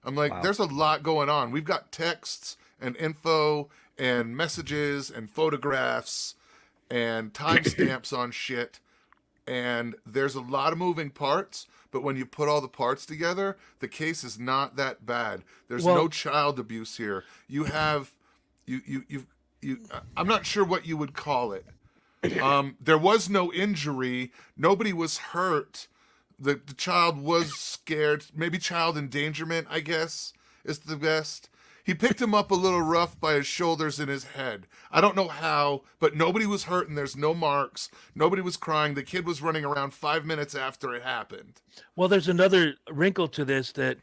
I'm like, Wow. There's a lot going on. We've got texts and info and messages and photographs and timestamps on shit. And there's a lot of moving parts, but when you put all the parts together, the case is not that bad. There's no child abuse here. You have, I'm not sure what you would call it. There was no injury. Nobody was hurt. The child was scared. Maybe child endangerment, I guess, is the best. He picked him up a little rough by his shoulders and his head. I don't know how, but nobody was hurt and there's no marks. Nobody was crying. The kid was running around 5 minutes after it happened. Well, there's another wrinkle to this that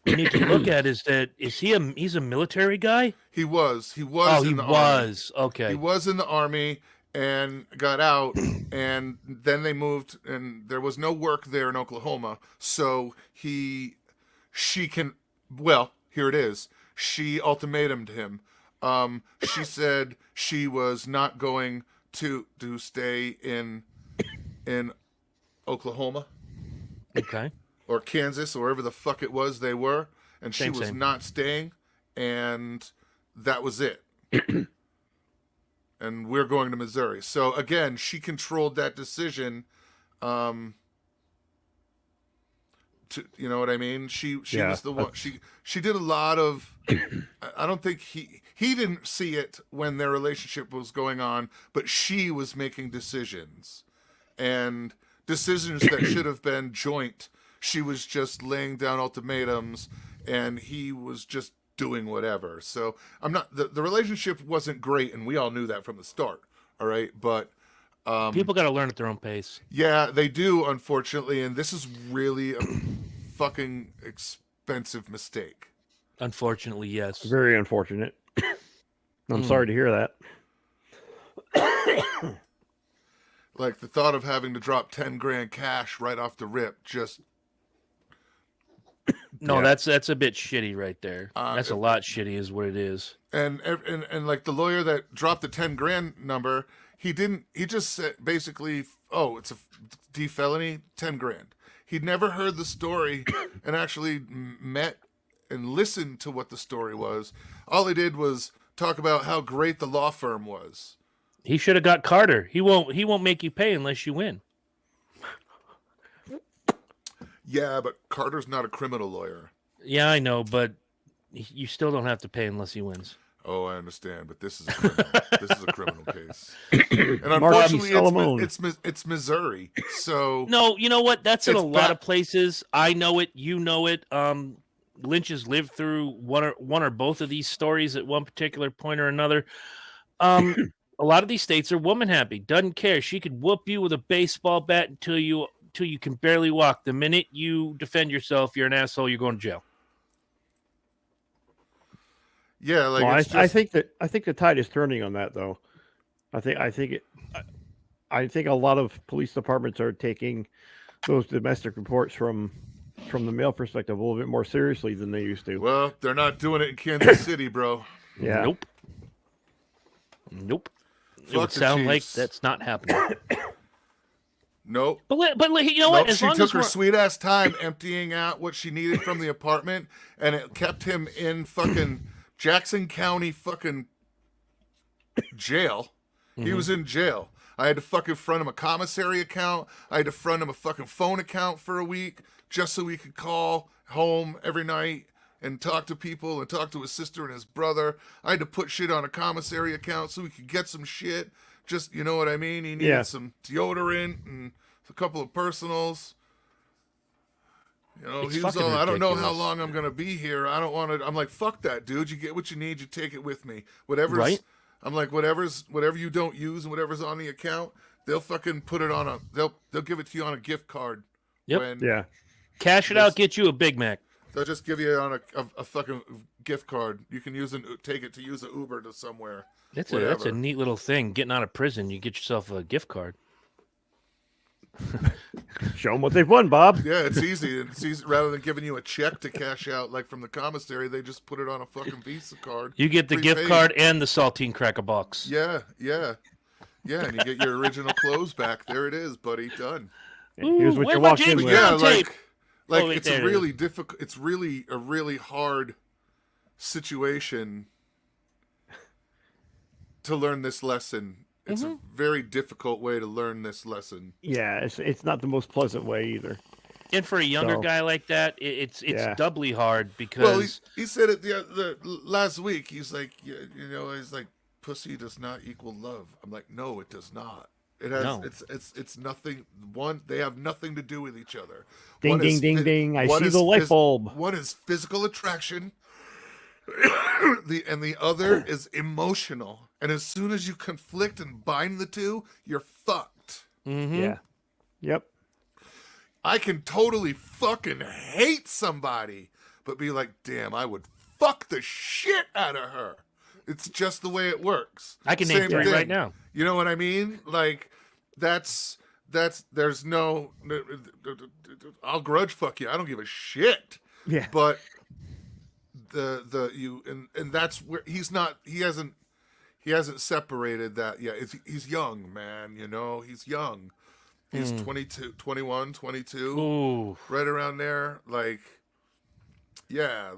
we need to look at. He's a military guy? He was. He Oh, he in the was. Army. Okay. He was in the Army and got out, and then they moved, and there was no work there in Oklahoma. So here it is. She ultimatumed him. She said she was not going to stay in Oklahoma Okay. or Kansas or wherever the fuck it was they were, and she was Same. not staying, and that was it. And we're going to Missouri. So again, she controlled that decision. You know what I mean? She Yeah, was the one. She did a lot of. I don't think he didn't see it when their relationship was going on, but she was making decisions, and decisions that should have been joint. She was just laying down ultimatums, and he was just doing whatever. So I'm not. The relationship wasn't great, and we all knew that from the start. All right, but. People got to learn at their own pace. Yeah, they do, unfortunately, and this is really a fucking expensive mistake. Unfortunately, yes. Very unfortunate. I'm sorry to hear that. Like the thought of having to drop $10,000 cash right off the rip, just No, Yeah. that's a bit shitty right there. That's a lot shitty, is what it is. and like the lawyer that dropped the $10,000 number, he just said basically, oh, it's a D felony, $10,000. He'd never heard the story and actually met and listened to what the story was. All he did was talk about how great the law firm was. He should have got Carter. He won't make you pay unless you win. Yeah, but Carter's not a criminal lawyer. Yeah, I know, but you still don't have to pay unless he wins. Oh, I understand, but this is a criminal. This is a criminal case, and Marky unfortunately, Solomon. it's Missouri. So No, you know what? That's in a It's lot ba- of places. I know it. You know it. Lynch has lived through one or both of these stories at one particular point or another. A lot of these states are woman happy. Doesn't care. She could whoop you with a baseball bat until you can barely walk. The minute you defend yourself, you're an asshole. You're going to jail. yeah, like Well, it's I just, think the tide is turning on that, though. I think a lot of police departments are taking those domestic reports from the male perspective a little bit more seriously than they used to. Well, they're not doing it in Kansas City, bro. Yeah. Nope. It Fuck would the sound like Chiefs. that's not happening. Nope. But you know what? Nope. As She long took as her we're- sweet ass time emptying out what she needed from the apartment, and it kept him in fucking Jackson County fucking jail. He was in jail. I had to fucking front him a commissary account. I had to front him a fucking phone account for a week just so he could call home every night and talk to people and talk to his sister and his brother. I had to put shit on a commissary account so he could get some shit. Just, you know what I mean? He needed some deodorant and a couple of personals. You know, It's he was fucking all, I don't know how ridiculous. long I'm going to be here. I don't want to. I'm like, fuck that, dude. You get what you need. You take it with me. Whatever's, Right. I'm like, whatever you don't use and whatever's on the account, they'll fucking put it on they'll give it to you on a gift card. Yep. When Yeah. Cash it out, get you a Big Mac. They'll just give you on a fucking gift card. You can take it to use an Uber to somewhere. That's Whatever. a neat little thing. Getting out of prison, you get yourself a gift card. Show them what they've won, Bob. Yeah, it's easy. It's easy. Rather than giving you a check to cash out like from the commissary, they just put it on a fucking Visa card. You get the gift Prepaid. card and the saltine cracker box. Yeah, and you get your original clothes back. There it is, buddy. Done. And here's what where's you're my walking in James with. Yeah, Brown tape? like Oh, wait, it's there a it really difficult. It's really a really hard situation to learn this lesson. It's a very difficult way to learn this lesson. Yeah, it's not the most pleasant way either. And for a younger So- guy like that, it's Yeah. doubly hard Well, because he said it the last week. He's like, you know, he's like, pussy does not equal love. I'm like, no, it does not. It has. No. It's nothing. They have nothing to do with each other. Ding, One ding, is ding, ding. I one see is the light bulb. One is physical attraction. the other is emotional. And as soon as you conflict and bind the two, you're fucked. Yeah. Yep. I can totally fucking hate somebody, but be like, damn, I would fuck the shit out of her. It's just the way it works. I can name Same three thing. right now. You know what I mean? Like, there's no, I'll grudge fuck you. I don't give a shit. Yeah. But and that's where he hasn't separated that yet. He's young, man, you know, he's young. He's 22, 21, 22, Ooh, right around there. Like, yeah,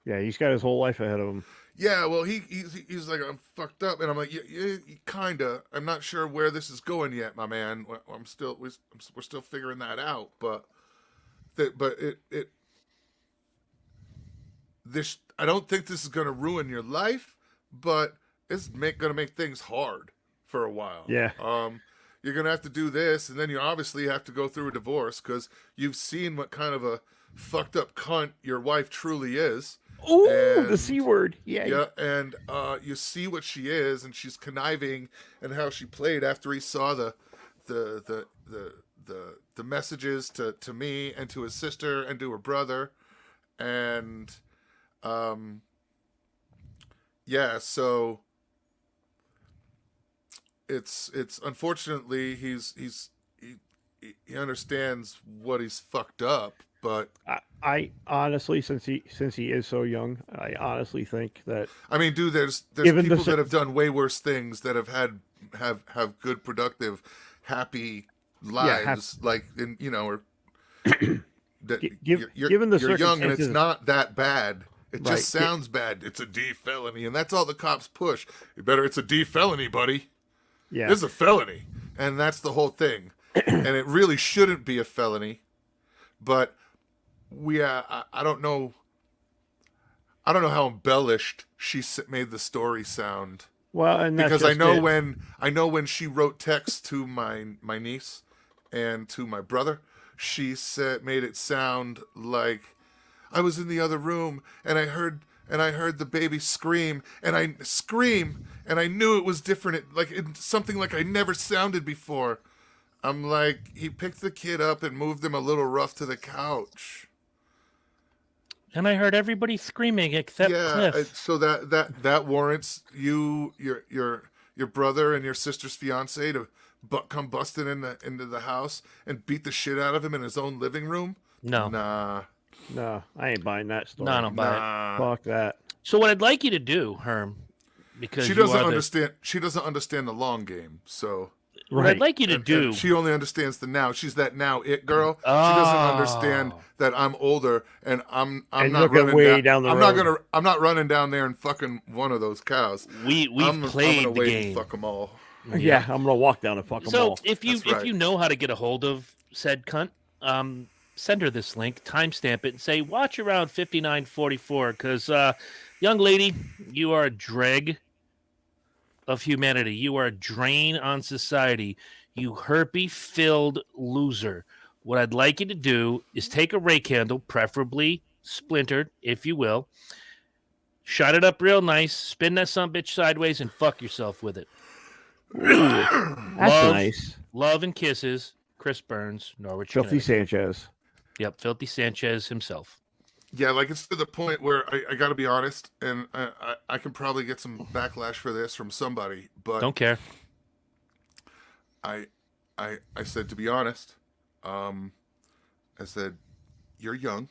He's got his whole life ahead of him. yeah. Well, he's like, I'm fucked up, and I'm like, yeah, kinda. I'm not sure where this is going yet, my man. We're still figuring that out, but I don't think this is gonna ruin your life, but it's gonna make things hard for a while. Yeah. You're gonna have to do this, and then you obviously have to go through a divorce because you've seen what kind of a fucked up cunt your wife truly is. Ooh, And- the C word. Yeah. Yeah, and you see what she is, and she's conniving, and how she played after he saw the messages to me and to his sister and to her brother, and yeah, so it's unfortunately he understands what he's fucked up, but I honestly, since he is so young, I honestly think that I mean, dude, there's Given the people si- that have done way worse things that have good, productive, happy lives, like in or that given the you're young and it's circumstances- not that bad. It Right. just sounds bad. It's a D felony, and that's all the cops push. It's a D felony, buddy. yeah, It's a felony, and that's the whole thing. And it really shouldn't be a felony, but I don't know how embellished she made the story sound, well, and that's because I just know when she wrote text to my niece and to my brother, she made it sound like I was in the other room and I heard the baby scream and I knew it was different, something like I never sounded before. I'm like, he picked the kid up and moved him a little rough to the couch. and I heard everybody screaming except Cliff. So that warrants your brother and your sister's fiance to come busting into the house and beat the shit out of him in his own living room? No. Nah. No, I ain't buying that story. No, I don't buy it. Nah. Fuck that. So what I'd like you to do, Herm, because She you doesn't are the- understand. She doesn't understand the long game. So what I'd like you to and do. she only understands the now. She's that now it girl. She doesn't understand that I'm older and I'm And not looking running way down the road. I'm not running down there and fucking one of those cows. We've I'm played gonna the wait game. and fuck them all. Yeah, I'm gonna walk down and fuck them So all. if you That's right. if you know how to get a hold of said cunt, send her this link, timestamp it, and say watch around 59:44 because young lady, you are a dreg of humanity. You are a drain on society. You herpy-filled loser. What I'd like you to do is take a rake handle, preferably splintered, if you will, shut it up real nice, spin that sumbitch sideways, and fuck yourself with it. That's Love- nice. Love and kisses, Chris Burns, Norwich, Filthy Connecticut. Sanchez. Yep, Filthy Sanchez himself. Yeah, like it's to the point where I got to be honest, and I can probably get some backlash for this from somebody, but Don't care. I said, to be honest, I said, you're young.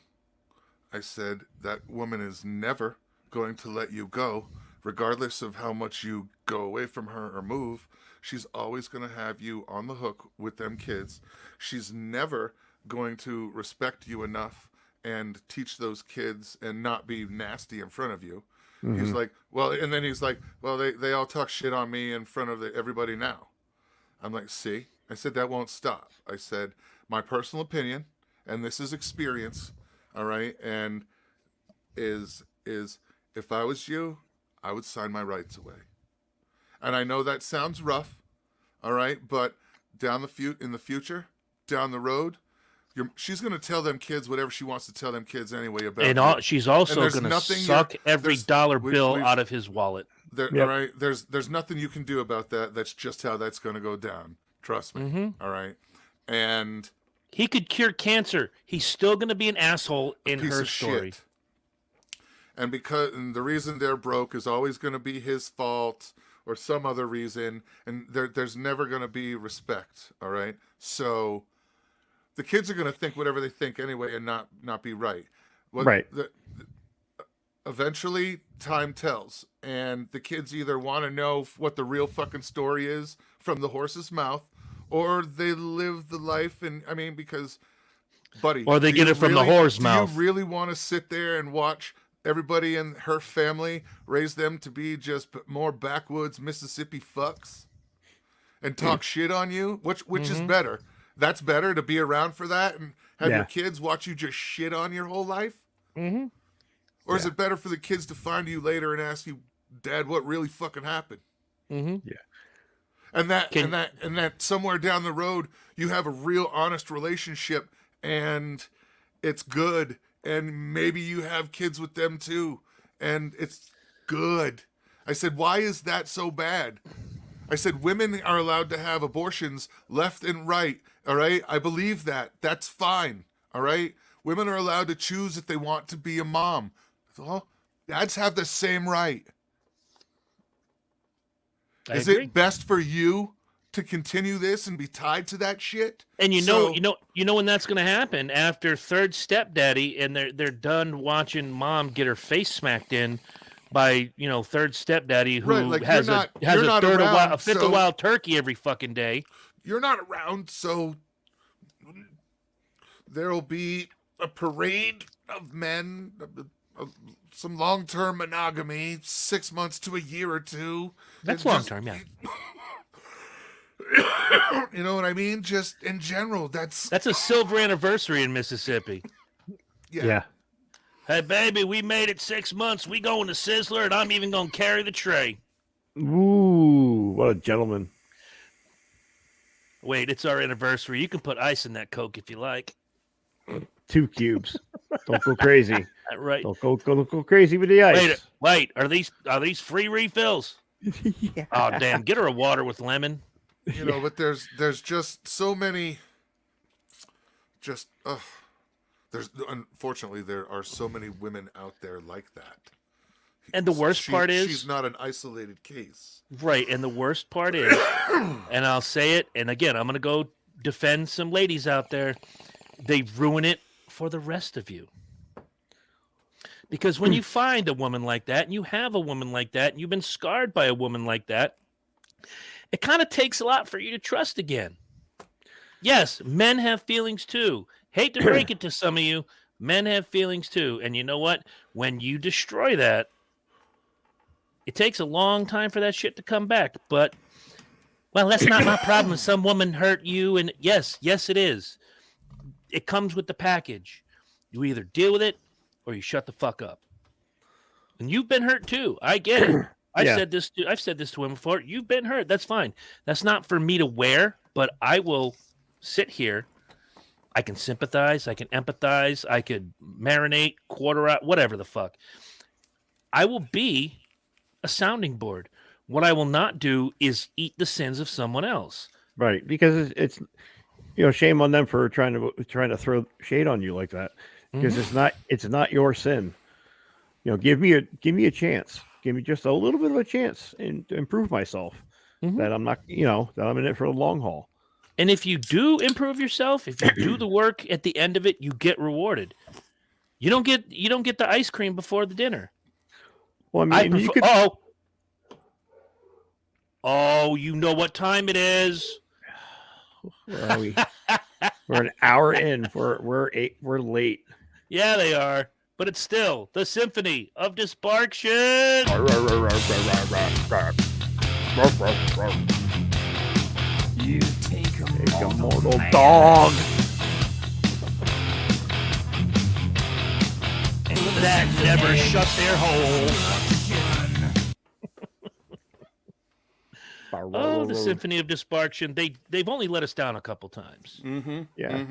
I said, that woman is never going to let you go, regardless of how much you go away from her or move. She's always going to have you on the hook with them kids. She's never going to respect you enough and teach those kids and not be nasty in front of you. He's like, well, and then he's like, well, they all talk shit on me in front of everybody now. I'm like, see? I said, that won't stop. I said, my personal opinion, and this is experience, all right, and is if I was you, I would sign my rights away. And I know that sounds rough, all right, but in the future, down the road, she's going to tell them kids whatever she wants to tell them kids anyway about And you. she's also there's going to nothing suck every there's- dollar we- bill we've- out of his wallet. Yep. All right, there's nothing you can do about that. That's just how that's going to go down. Trust me. All right, and He could cure cancer. He's still going to be an asshole in piece her of story. shit. And the reason they're broke is always going to be his fault or some other reason, and there's never going to be respect. All right, so the kids are going to think whatever they think anyway, and not be right. Right. Eventually, time tells, and the kids either want to know what the real fucking story is from the horse's mouth, or they live the life. And I mean, because, buddy, Or they do get you it from the whore's mouth. Do you really want to sit there and watch everybody in her family raise them to be just more backwoods Mississippi fucks and talk shit on you? Which is better? That's better, to be around for that and have Yeah. your kids watch you just shit on your whole life? Mm-hmm. Or is it better for the kids to find you later and ask you, Dad, what really fucking happened? Mm-hmm. And that somewhere down the road you have a real honest relationship and it's good, and maybe you have kids with them too, and it's good. I said, why is that so bad? I said, women are allowed to have abortions left and right. All right, I believe that. That's fine. All right, women are allowed to choose if they want to be a mom. Well, dads have the same right. Is agree. it best for you to continue this and be tied to that shit? And you So- know when that's going to happen after third stepdaddy, and they're done watching mom get her face smacked in by third stepdaddy who Right, like, has you're a not third of around, a fifth so- of wild turkey every fucking day. You're not around, so there'll be a parade of men, some long-term monogamy, 6 months to a year or two. That's And long just- term, yeah. You know what I mean? Just in general, that's That's a silver anniversary in Mississippi. Yeah. Hey baby, we made it 6 months. We going to Sizzler, and I'm even going to carry the tray. Ooh, what a gentleman. Wait, it's our anniversary. You can put ice in that Coke if you like. 2 cubes. Don't go crazy. Right. Don't go crazy with the ice. Wait. Are these free refills? Yeah. Oh damn! Get her a water with lemon. you know, but there's just so many. Unfortunately there are so many women out there like that. And the worst part is she's not an isolated case. right. And the worst part is, and I'll say it, and again, I'm gonna go defend some ladies out there. They ruin it for the rest of you. Because when you find a woman like that, and you have a woman like that, and you've been scarred by a woman like that, it kind of takes a lot for you to trust again. Yes, men have feelings too. Hate to break it to some of you, men have feelings too. And you know what? When you destroy that, it takes a long time for that shit to come back. But, well, that's not my problem. Some woman hurt you. And yes, it is. It comes with the package. You either deal with it or you shut the fuck up. And you've been hurt too. I get it. I've said this to women before. You've been hurt. That's fine. That's not for me to wear, but I will sit here. I can sympathize. I can empathize. I could marinate, quarter out, whatever the fuck. I will be a sounding board. What I will not do is eat the sins of someone else. Right, because it's shame on them for trying to throw shade on you like that, because it's not your sin. Give me a chance. Give me just a little bit of a chance and to improve myself. That I'm not, that I'm in it for the long haul. And if you do improve yourself, if you do the work at the end of it, you get rewarded. You don't get the ice cream before the dinner. Well, I mean, you could. Oh, you know what time it is. Where are we? We're an hour in. We're late. Yeah, they are. But it's still the Symphony of Disparction. You take a mortal dog. That never shut their hole. Oh, the Symphony of Disparction. They've only let us down a couple times. Yeah.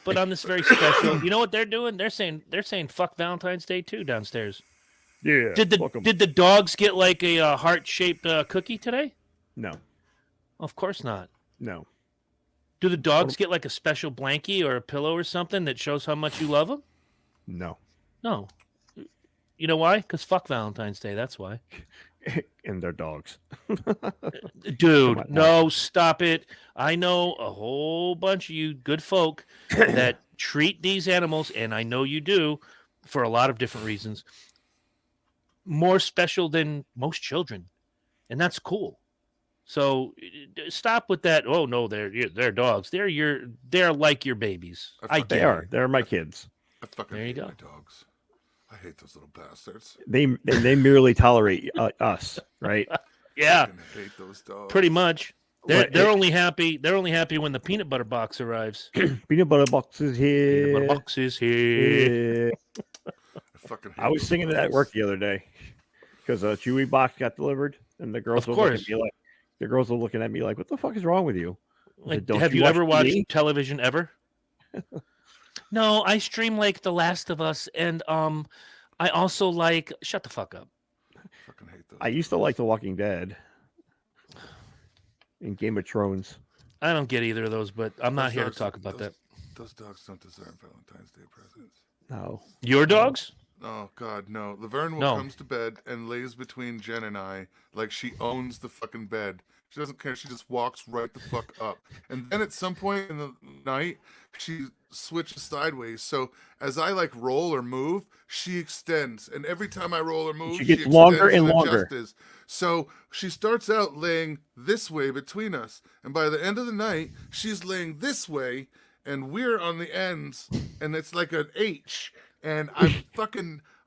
But on this very special, you know what they're doing? They're saying fuck Valentine's Day too downstairs. Yeah. Did the dogs get like a heart-shaped cookie today? No. Of course not. No. Do the dogs get like a special blankie or a pillow or something that shows how much you love them? No. No. You know why? Because fuck Valentine's Day. That's why. And their dogs. Dude, no, stop it. I know a whole bunch of you good folk that treat these animals, and I know you do, for a lot of different reasons, more special than most children. And that's cool. So stop with that. Oh no, they're dogs. They're like your babies. They are. They're my kids. I fucking there you hate go. my dogs. I hate those little bastards. They merely tolerate us, right? Yeah. I fucking hate those dogs. Pretty much. They're only happy. They're only happy when the peanut butter box arrives. Peanut butter box is here. Peanut butter box is here. I was singing it at work the other day because a Chewy box got delivered, and the girls were looking at me like, "What the fuck is wrong with you?" Like, said, have you ever watched television ever? No, I stream like The Last of Us, and I also like. Shut the fuck up. Fucking hate those. I used to like The Walking Dead and Game of Thrones. I don't get either of those, but I'm not here to talk about that. Those dogs don't deserve Valentine's Day presents. No. Your dogs? Oh God, no. Laverne comes to bed and lays between Jen and I like she owns the fucking bed. She doesn't care. She just walks right the fuck up. And then at some point in the night, she switches sideways. So as I like roll or move, she extends. And every time I roll or move, she gets longer and longer. So she starts out laying this way between us. And by the end of the night, she's laying this way. And we're on the ends. And it's like an H. And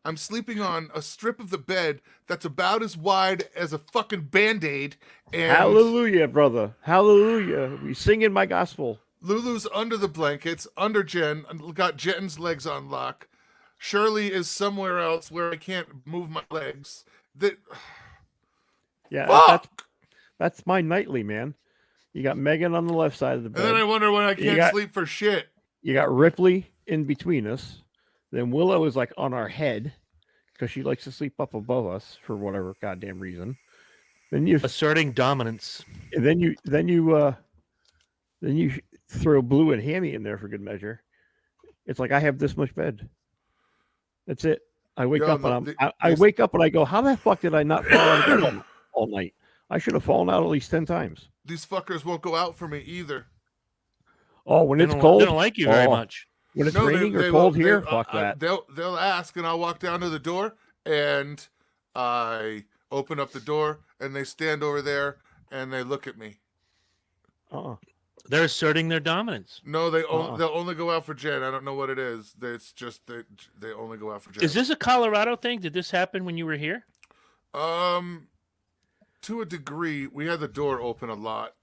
I'm sleeping on a strip of the bed that's about as wide as a fucking Band-Aid. And hallelujah, brother. Hallelujah. We sing in my gospel. Lulu's under the blankets, under Jen, got Jen's legs on lock. Shirley is somewhere else where I can't move my legs. That's my nightly, man. You got Megan on the left side of the bed. And then I wonder when I can't sleep for shit. You got Ripley in between us. Then Willow is like on our head because she likes to sleep up above us for whatever goddamn reason. Then you asserting dominance. And then you throw Blue and Hammy in there for good measure. It's like I have this much bed. That's it. I wake Yo, up and the- I these- wake up and I go, how the fuck did I not fall out of bed all night? I should have fallen out at least 10 times. These fuckers won't go out for me either. Oh, when They it's don't, cold, they don't like you very oh, much. When it's No, raining they or cold will- here, they- fuck that. They'll ask, and I'll walk down to the door, and I open up the door, and they stand over there, and they look at me. Uh-uh. They're asserting their dominance. No, they'll Uh-uh. only go out for Jen. I don't know what it is. It's just they only go out for Jen. Is this a Colorado thing? Did this happen when you were here? To a degree, we had the door open a lot.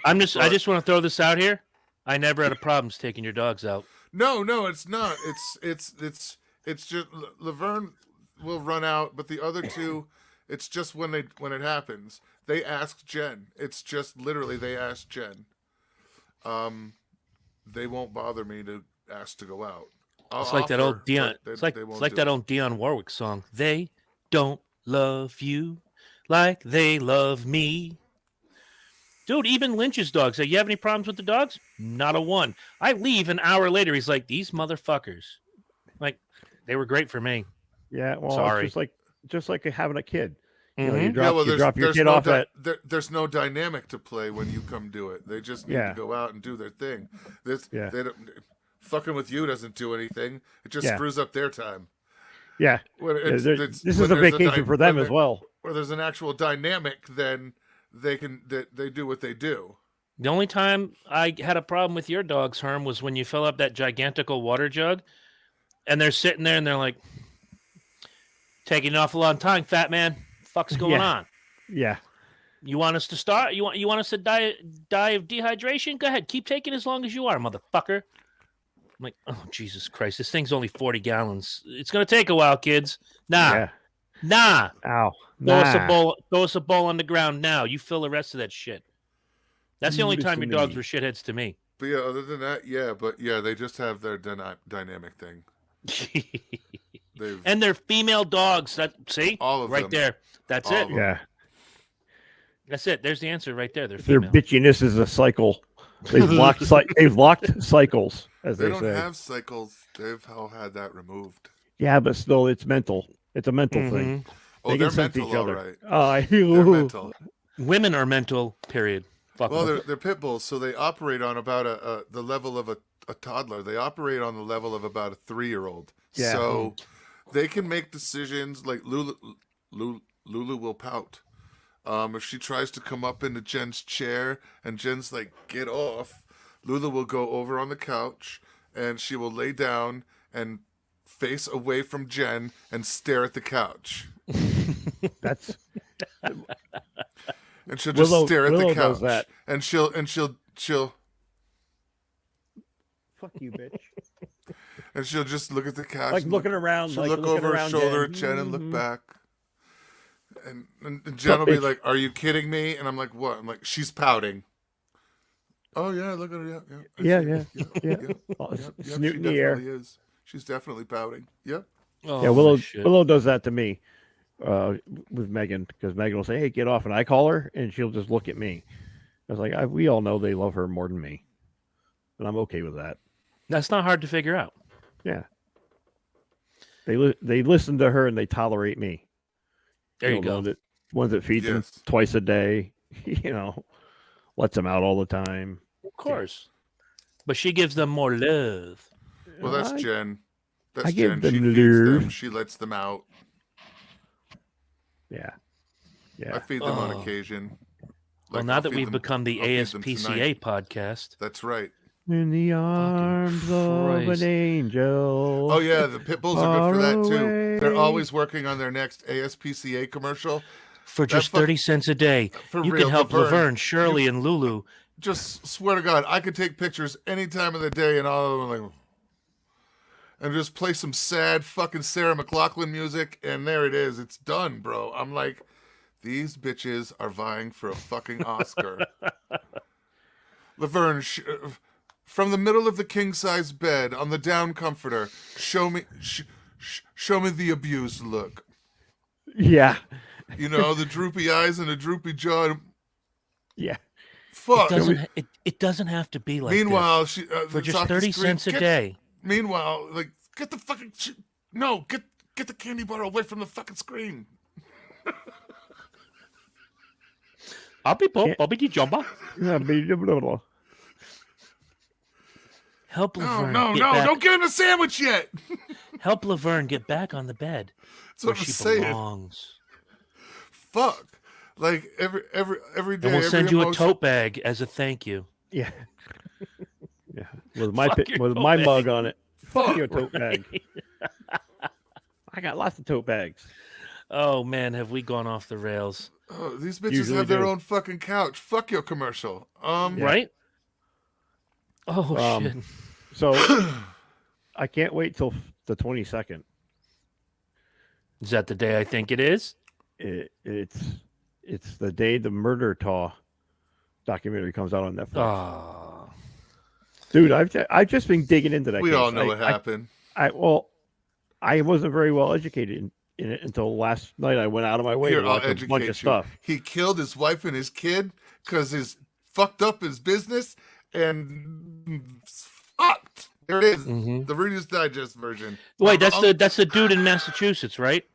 I just want to throw this out here. I never had a problem taking your dogs out. No, it's not. It's just Laverne will run out, but the other two, it's just when it happens. They ask Jen. It's just literally they ask Jen. They won't bother me to ask to go out. It's like that old Dion. It's like that old Dionne Warwick song. They don't love you like they love me. Dude, even Lynch's dog said, "You have any problems with the dogs?" Not a one. I leave an hour later. He's like, "These motherfuckers, like, they were great for me." Yeah, well, Sorry. it's just like having a kid. You know, Mhm. you drop, you drop your there's kid no off at there's no dynamic to play when you come do it. They just need Yeah. to go out and do their thing. Yeah. They don't, fucking with you doesn't do anything. It just Yeah. screws up their time. yeah. When Yeah, it's, this when is a there's vacation for them when as there- well. Where there's an actual dynamic, then they do what they do. The only time I had a problem with your dogs, Herm, was when you fill up that gigantical water jug, and they're sitting there and they're like, "Taking an awful long time, fat man. Fuck's going Yeah. on? Yeah. You want us to start? You want us to die of dehydration? Go ahead, keep taking as long as you are, motherfucker." I'm like, "Oh Jesus Christ, this thing's only 40 gallons. It's gonna take a while, kids. Nah, Yeah. nah. Ow. Throw us a bowl on the ground now. You fill the rest of that shit." That's the only time your Listen to dogs me. were shitheads to me. But yeah, other than that, they just have their dynamic thing. They've And they're female dogs. That see all of right them. there. That's All it. of them. Yeah. That's it. There's the answer right there. They're Their female. bitchiness is a cycle. They've locked cycles, as They they, don't say. have cycles. They've all had that removed. Yeah, but still, it's mental. It's a mental Mhm. thing. Oh, They they're can sense mental, each other. all right. They're They're mental. Women are mental. Period. Fuck Well, them. they're pit bulls, so they operate on about the level of a toddler. They operate on the level of about a 3-year-old. Yeah. So they can make decisions like Lulu will pout. If she tries to come up into Jen's chair and Jen's like, "Get off," Lulu will go over on the couch and she will lay down and face away from Jen and stare at the couch. That's And she'll just stare at Willow the does couch. that. And she'll fuck you, bitch. and she'll just look at the couch. Like and looking around. She'll like look looking over her around shoulder at Jen. Jen and look Mhm. back. And Jen will be bitch. like, "Are you kidding me?" And I'm like, "What?" I'm like, "She's pouting." Oh yeah, look at her. Yeah, I Yeah, see. yeah. yeah. Oh, Yep, yep, snoot she in the air. definitely is. She's definitely pouting. Yep. Oh, Yeah, Willow shit. Willow does that to me with Megan, because Megan will say, "Hey, get off," and I call her, and she'll just look at me. I was like, we all know they love her more than me, and I'm okay with that. That's not hard to figure out. Yeah, they listen to her and they tolerate me. There you know, go. the ones that feed them Yes. twice a day, lets them out all the time. Of course. But she gives them more love. Well, that's I- Jen. That's I give Jen. them She feeds them. love. She lets them out. Yeah, I yeah. feed them on Oh. occasion. Well, Like, now I'll that feed we've them- become the I'll feed them ASPCA tonight. podcast, That's right. In the arms of Christ. an angel. Oh yeah, the pit bulls are good for that Far too. They're away. always working on their next ASPCA commercial. for just fuck- 30 cents a day, For you real, can help Laverne. Laverne, Shirley, and Lulu. Just swear to God, I could take pictures any time of the day, and all of them are like, and just play some sad fucking Sarah McLachlan music, and there it is. It's done, bro. I'm like, these bitches are vying for a fucking Oscar. Laverne, from the middle of the king size bed on the down comforter, show me the abused look. Yeah, You know, the droopy eyes and the droopy jaw. yeah. Fuck. It doesn't have to be like Meanwhile, this. she For the just talkie 30 screams, cents a day. Meanwhile, like, get the fucking no, Get the candy bar away from the fucking screen. Jumba. Help Laverne. No, get back. don't give him a sandwich yet. Help Laverne get back on the bed That's where what I'm she saying. belongs. Fuck. Like every day. And we'll send every you a emotion- tote bag as a thank you. Yeah. Yeah. With my Fuck your with tote my bag. mug on it. Fuck your tote bag. I got lots of tote bags. Oh man, have we gone off the rails? Oh, these bitches Usually have their do. own fucking couch. Fuck your commercial. Yeah. Right? Oh shit. So I can't wait till the 22nd. Is that the day I think it is? It's the day the Murder Taw documentary comes out on Netflix. Oh. Dude, I've just been digging into that. We case. all know what happened. I wasn't very well educated in it until last night. I went out of my way Here, to I'll watch a educate bunch you. of stuff. He killed his wife and his kid because he's fucked up his business and fucked. There it is. Mhm. The Reader's Digest version. Wait, that's the dude in Massachusetts, right?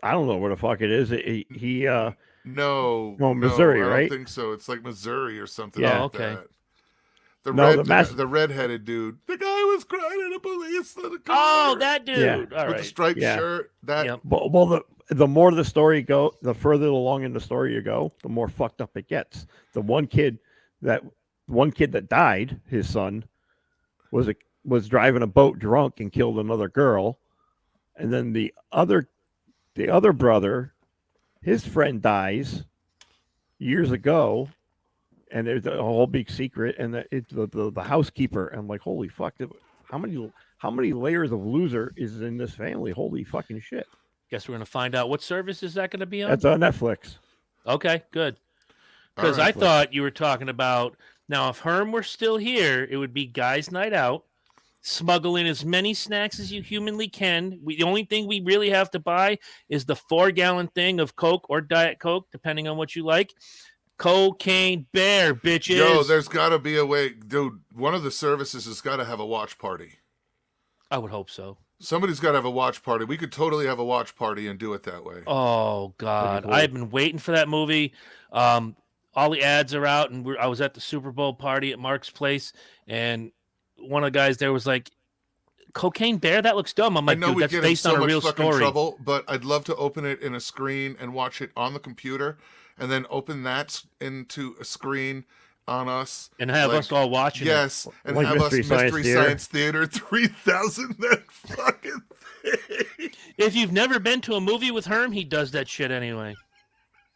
I don't know where the fuck it is. He No. Well, Missouri, I right? don't think so. It's like Missouri or something Yeah. like Okay. that. The No, the redheaded dude. The guy was crying at a police. Oh, that dude. Yeah. All with the right. striped Yeah. shirt. That Yep. well, the more the story go, the further along in the story you go, the more fucked up it gets. The one kid that died, his son, was driving a boat drunk and killed another girl, and then the other brother, his friend dies years ago, and there's a whole big secret, and the housekeeper. I'm like, holy fuck! How many layers of loser is in this family? Holy fucking shit! Guess we're gonna find out. What service is that gonna be on? That's on Netflix. Okay, good. Because All I right. thought you were talking about now. If Herm were still here, it would be guys' night out. Smuggle in as many snacks as you humanly can. The only thing we really have to buy is the 4-gallon thing of Coke or Diet Coke, depending on what you like. Cocaine Bear, bitches. Yo, there's got to be a way, dude. One of the services has got to have a watch party. I would hope so. Somebody's got to have a watch party. We could totally have a watch party and do it that way. Oh God, cool. I've been waiting for that movie. All the ads are out, and I was at the Super Bowl party at Mark's place, and one of the guys there was like, "Cocaine Bear? That looks dumb." I'm I like, know "Dude, we that's get in based so on a much real fucking story." trouble, but I'd love to open it in a screen and watch it on the computer, and then open that into a screen on us. And have like, us all watching. Yes, and Like have us Mystery Science Mystery Theater. Science Theater 3000. That fucking thing. It. If you've never been to a movie with Herm, he does that shit anyway.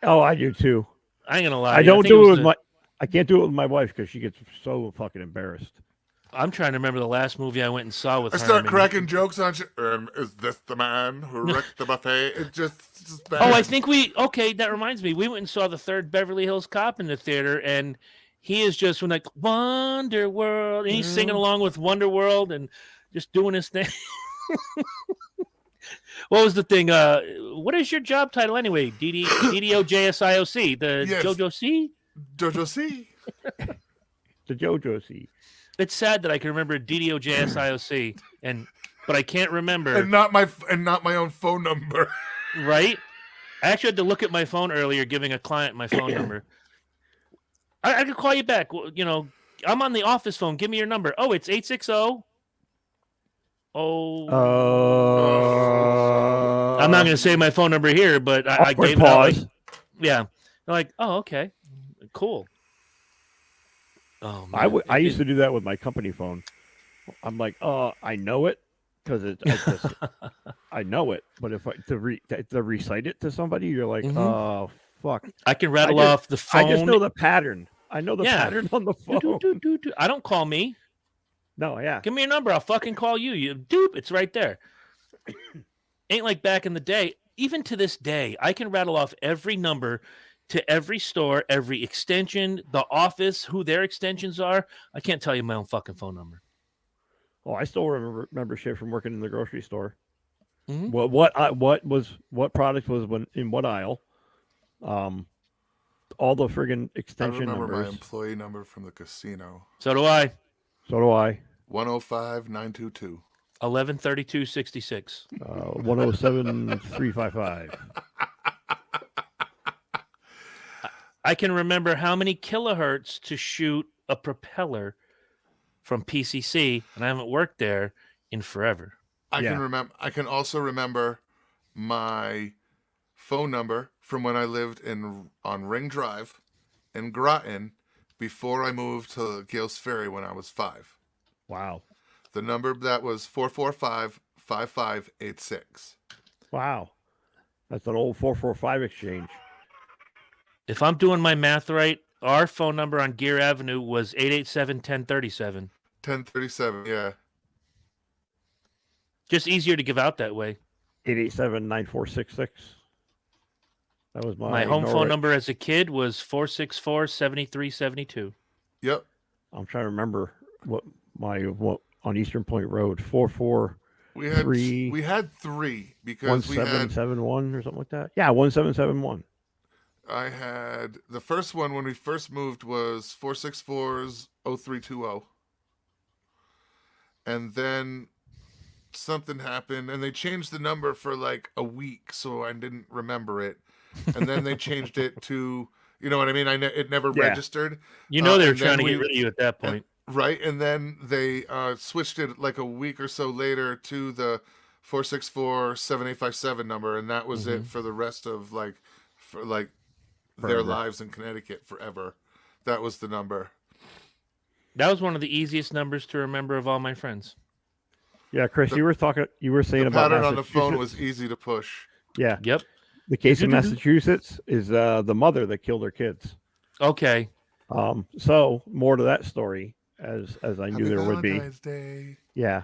Oh, I do too. I ain't gonna lie. I don't think do it was with I can't do it with my wife because she gets so fucking embarrassed. I'm trying to remember the last movie I went and saw with I Herm. start and- cracking jokes on shit. Is this the man who wrecked the buffet? It's just bad. Oh, I think okay, that reminds me. We went and saw the third Beverly Hills Cop in the theater, and he is just like Wonder World, and he's singing along with Wonder World and just doing his thing. What was the thing? What is your job title anyway? DDOJSIOC, the Yes. JoJo C? Jojo C. The JoJo C. It's sad that I can remember DDOJSIOC, but I can't remember. And not my own phone number. Right? I actually had to look at my phone earlier, giving a client my phone number. I could call you back. Well, I'm on the office phone. Give me your number. Oh, it's 860. Oh, I'm not going to say my phone number here, but I awkward gave it out. pause. Yeah. They're like, oh, okay. Cool. Oh, man. I used to do that with my company phone. I'm like, I know it because I know it, but if to recite it to somebody, you're like, Mhm. oh fuck. I can rattle I just- off the phone. I just know the pattern. I know the Yeah. pattern on the Do, phone. do, do, do. I don't call me. No, yeah. Give me your number. I'll fucking call you. You dupe. It's right there. Ain't like back in the day. Even to this day, I can rattle off every number to every store, every extension, the office, who their extensions are. I can't tell you my own fucking phone number. Oh, I still remember shit from working in the grocery store. Mhm. What product was in what aisle? All the friggin' I extension remember my numbers. employee number from the casino. So do I. So do I. 105922. 11/32/66. 107,355. I can remember how many kilohertz to shoot a propeller from PCC, and I haven't worked there in forever. I Yeah. can remember. I can also remember my phone number from when I lived on Ring Drive in Groton before I moved to Gales Ferry when I was 5. Wow. The number that was 445-5586. Wow. That's an old 445 exchange. If I'm doing my math right, our phone number on Gear Avenue was 887-1037. 1037. Yeah. Just easier to give out that way. 887-9466. That was My home phone number as a kid was 464-7372. Yep. I'm trying to remember what on Eastern Point Road, 44 We had Three- we had 3 because we had 1771 or something like that. Yeah, 1771. I had the first one when we first moved was 464's 0320. And then something happened and they changed the number for like a week, so I didn't remember it. And then they changed it to, you know what I mean? It never Yeah. registered. You know they were and trying to then get rid of you at that point. Right. And then they switched it like a week or so later to the 464-7857 number. And that was it for the rest of their Forever. lives in Connecticut forever. That was the number. That was one of the easiest numbers to remember of all my friends. Yeah, Chris, you were saying The about pattern on the phone Massachusetts. was easy to push. Yeah. Yep. The case in Massachusetts is the mother that killed her kids. Okay. So more to that story, as I knew Happy there would be. Valentine's Day. Yeah.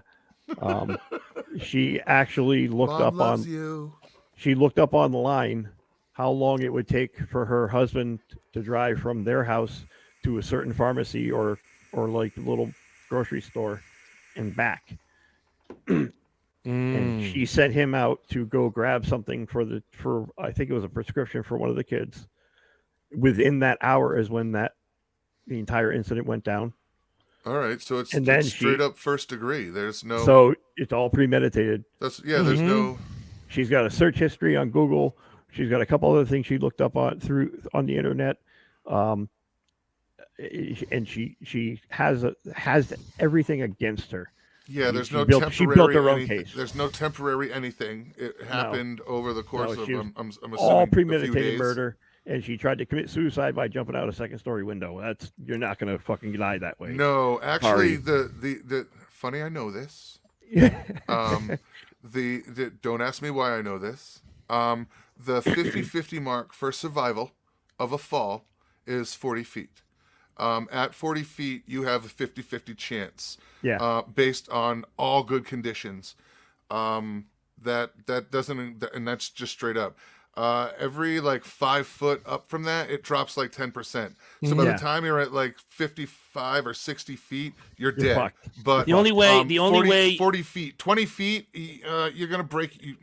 She actually looked Mom up loves on you. she looked up online how long it would take for her husband to drive from their house to a certain pharmacy or like little grocery store and back. And she sent him out to go grab something for I think it was a prescription for one of the kids. Within that hour is when the entire incident went down. All right, so it's And then straight up first degree. There's no. So it's all premeditated. There's no. She's got a search history on Google. She's got a couple other things she looked up on the internet. And she has everything against her. Yeah, there's She no built temporary. her own anything. case. There's no temporary anything. It happened over the course of she was I'm assuming all a few premeditated days. murder, and she tried to commit suicide by jumping out a second-story window. You're not going to fucking die that way. No, actually, Sorry. the funny. I know this. Don't ask me why I know this. The 50-50 mark for survival of a fall is 40 feet. At 40 feet, you have a 50-50 chance. Yeah. Based on all good conditions. That doesn't, and that's just straight up. Every like 5 foot up from that, it drops like 10%. So by Yeah. the time you're at like 55 or 60 feet, you're You're dead. fucked. But The only way- 40 feet, 20 feet, you're gonna break.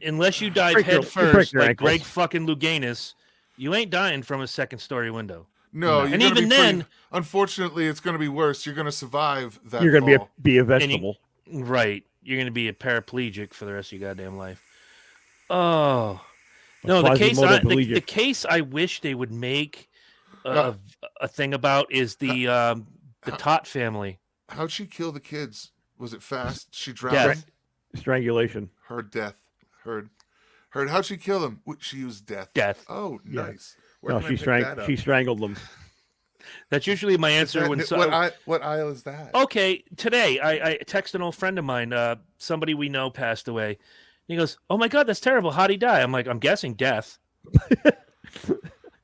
Unless you dive Break your- head you break first, your like ankles. Greg fucking Louganis, you ain't dying from a second-story window. No, you're And gonna even be pretty- then- unfortunately, it's gonna be worse. You're gonna survive that. You're going to fall. be a vegetable. Right. You're going to be a paraplegic for the rest of your goddamn life. Oh. No, the Quasimodo-pelagic. case I wish they would make a thing about is the Tot family. How'd she kill the kids? Was it fast? She Death. drowned. Strangulation. Heard death. Heard. How'd she kill them? She used death. Death. Oh, Yeah. nice. Where No, can I she pick that up? she strangled them. That's usually my answer when What aisle is that? Okay, today I texted an old friend of mine, somebody we know passed away. He goes, "Oh my God, that's terrible. How'd he die?" I'm like, "I'm guessing death."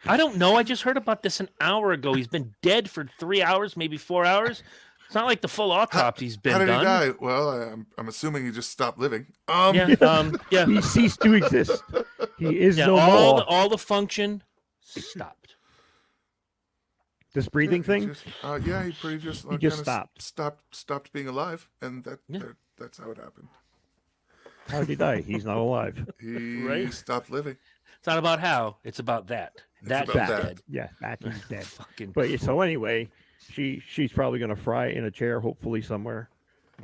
I don't know. I just heard about this an hour ago. He's been dead for 3 hours, maybe 4 hours. It's not like the full autopsy's been How did done. he die? Well, I'm assuming he just stopped living. Yeah, He ceased to exist. He is yeah. no all more. all the function stopped. This breathing thing. He pretty just He just kinda stopped being alive, and that's how it happened. How did he die? He's not alive. He Right. stopped living. It's not about how. It's about that. That about he's that. dead. Yeah, back he's dead. Fucking. But so anyway, she's probably going to fry in a chair, hopefully somewhere.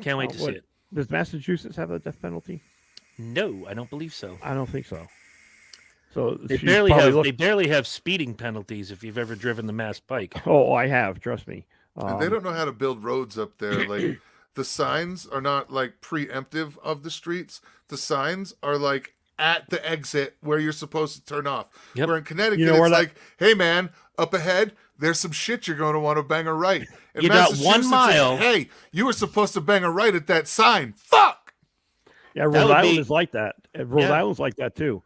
Can't wait to see What- it. Does Massachusetts have a death penalty? No, I don't believe so. I don't think so. So They she's barely probably have. look- They barely have speeding penalties if you've ever driven the Mass Pike. Oh, I have. Trust me. And they don't know how to build roads up there. Like the signs are not like preemptive of the streets. The signs are like at the exit where you're supposed to turn off. Yep. Where in Connecticut, You know where it's that- like, hey man, up ahead, there's some shit you're going to want to bang a right. In You got 1 Massachusetts, it's, mile. Hey, you were supposed to bang a right at that sign. Fuck. Yeah, That Rhode would Island be- is like that. Rhode Yeah. Island's like that too.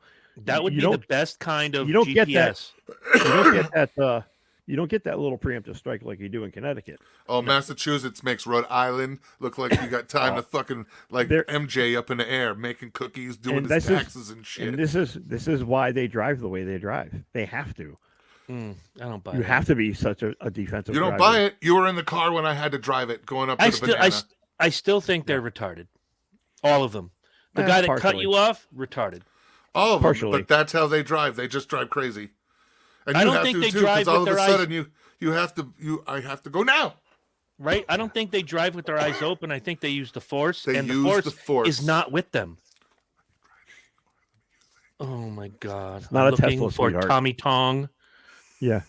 That would You be the don't- best kind of you don't get that- GPS. You don't get that. You don't get that little preemptive strike like you do in Connecticut. Oh, Massachusetts makes Rhode Island look like you got time to fucking like There- MJ up in the air making cookies, doing And his this is- taxes and shit. And this is why they drive the way they drive. They have to. I don't buy You that. have to be such a defensive. You don't driver. buy it. You were in the car when I had to drive it going up to I the still, banana. I still think they're retarded. All of them. The guy that cut partially. you off, retarded. All of them, Partially. but that's how they drive. They just drive crazy. And I you don't have think to they too, drive because all with of a their eyes- sudden I have to go now. Right? I don't think they drive with their eyes open. I think they use the force, They and use the the force force. is not with them. Oh my god! Not I'm a looking Tesla, for sweetheart. Tommy Tong. Yeah.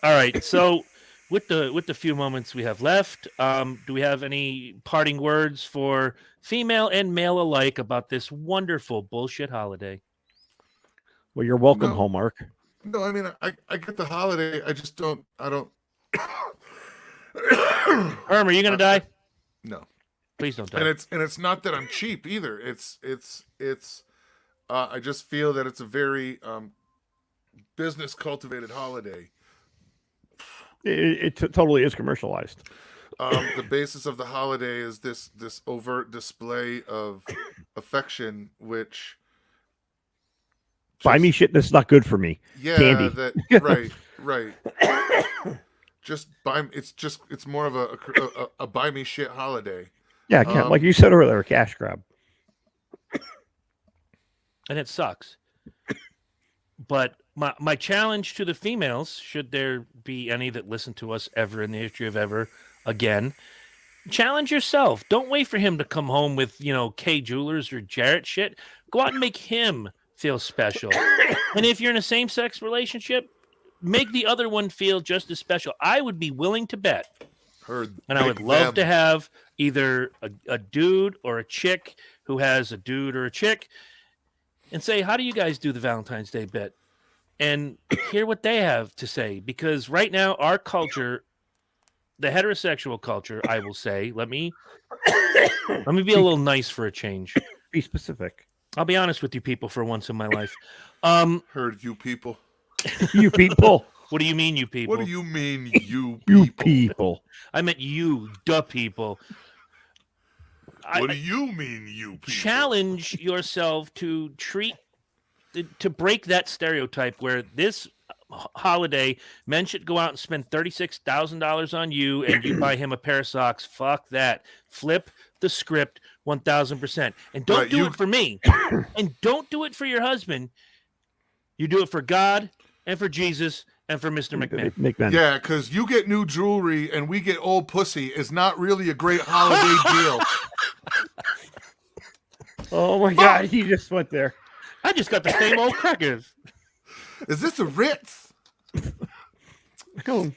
All right, so with the few moments we have left, do we have any parting words for female and male alike about this wonderful bullshit holiday? Well, you're welcome, No. Hallmark. No, I mean I get the holiday. I just don't. I don't. Herm, are you gonna die? No. Please don't die. And it's not that I'm cheap either. It's I just feel that it's a very business cultivated holiday. It totally is commercialized. The basis of the holiday is this overt display of affection, which Buy me shit that's not good for me. yeah, candy. that right. It's more of a buy me shit holiday. Yeah, like you said earlier, a cash grab. And it sucks. But my challenge to the females, should there be any that listen to us ever in the history of ever again, challenge yourself. Don't wait for him to come home with, K Jewelers or Jarrett shit. Go out and make him feel special. And if you're in a same-sex relationship, make the other one feel just as special. I would be willing to bet, and I would love to have either a dude or a chick who has a dude or a chick and say, how do you guys do the Valentine's Day bit? And hear what they have to say. Because right now, our culture, the heterosexual culture, I will say, let me be a little nice for a change. Be specific. I'll be honest with you people for once in my life. Heard you people. You people. What do you mean, you people? What do you mean, you people? You people. I meant you, the people. What do you mean, you people? Challenge yourself to break that stereotype where this holiday men should go out and spend $36,000 on you and you buy him a pair of socks. Fuck that. Flip the script 1,000%. And don't Right, do you- it for me. And don't do it for your husband. You do it for God and for Jesus and for Mr. McMahon. McMahon. Yeah, because you get new jewelry and we get old pussy is not really a great holiday deal. Oh my God, he just went there. I just got the same old crackers. Is this a Ritz? Oh,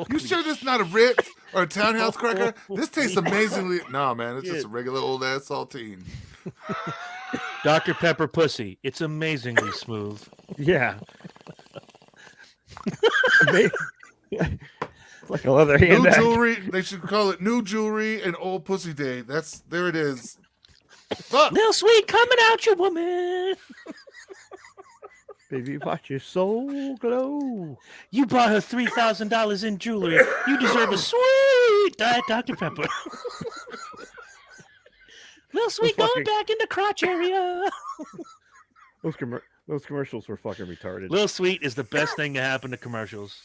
You sure this not a Ritz or a Townhouse cracker? This tastes amazingly. No, man, it's just a regular old ass saltine. Dr. Pepper pussy. It's amazingly smooth. yeah. Like a leather New handbag. jewelry. They should call it New Jewelry and Old Pussy Day. There it is. Fuck. Little sweet coming out, you woman. Baby, watch your soul glow. You bought her $3,000 in jewelry. You deserve a sweet Diet Dr. Pepper. Little sweet Those going fucking- back in the crotch area. Those commercials were fucking retarded. Little sweet is the best thing to happen to commercials.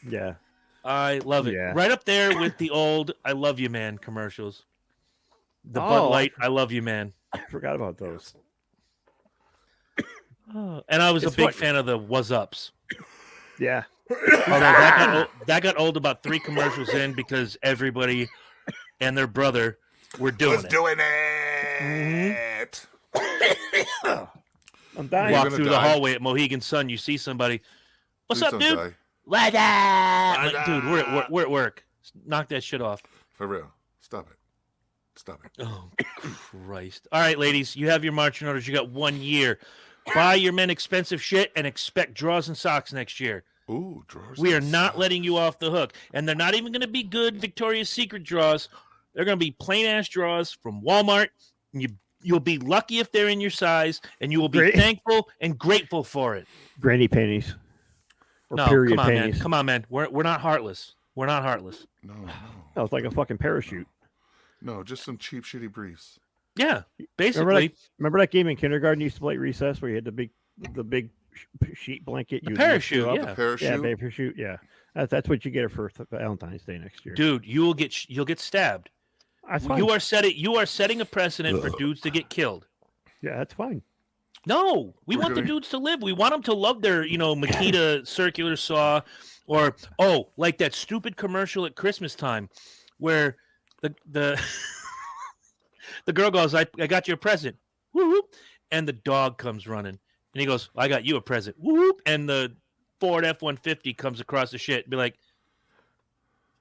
Yeah. I love it. Yeah. Right up there with the old "I love you, man" commercials. The Oh, Bud Light "I love you, man." I forgot about those. And I was a It's big what- fan of the "Was Ups." Yeah. Although that got old about 3 commercials in because everybody and their brother were doing Was it. doing it. I'm dying. Walk gonna through the die. hallway at Mohegan Sun, you see somebody. What's Please up, don't dude? die. What up? I'm What like, dude, we're at work. Knock that shit off. For real. Stop it. Stop it. Oh, Christ. All right, ladies, you have your marching orders. You got 1 year. Buy your men expensive shit and expect drawers and socks next year. Ooh, drawers. We are and not socks. letting you off the hook. And they're not even going to be good Victoria's Secret drawers. They're going to be plain-ass drawers from Walmart. And you'll be lucky if they're in your size, and you will be Great. thankful and grateful for it. Granny panties. Or No, period come on, panties. man. Come on, man. We're not heartless. We're not heartless. No. That was like a fucking parachute. No, just some cheap, shitty briefs. Yeah, Remember basically. Remember that game in kindergarten you used to play at recess where you had the big sheet blanket? The you'd lift parachute, up? yeah. The parachute. Yeah, parachute. Yeah, that's what you get for Valentine's Day next year. Dude, you'll get stabbed. That's fine. You are setting a precedent for dudes to get killed. Yeah, that's fine. No, we We're want the gonna- dudes to live. We want them to love their, Makita circular saw, or like that stupid commercial at Christmas time, where the the girl goes, "I got you a present," whoop, and the dog comes running, and he goes, "I got you a present," whoop, and the Ford F-150 comes across the shit, and be like,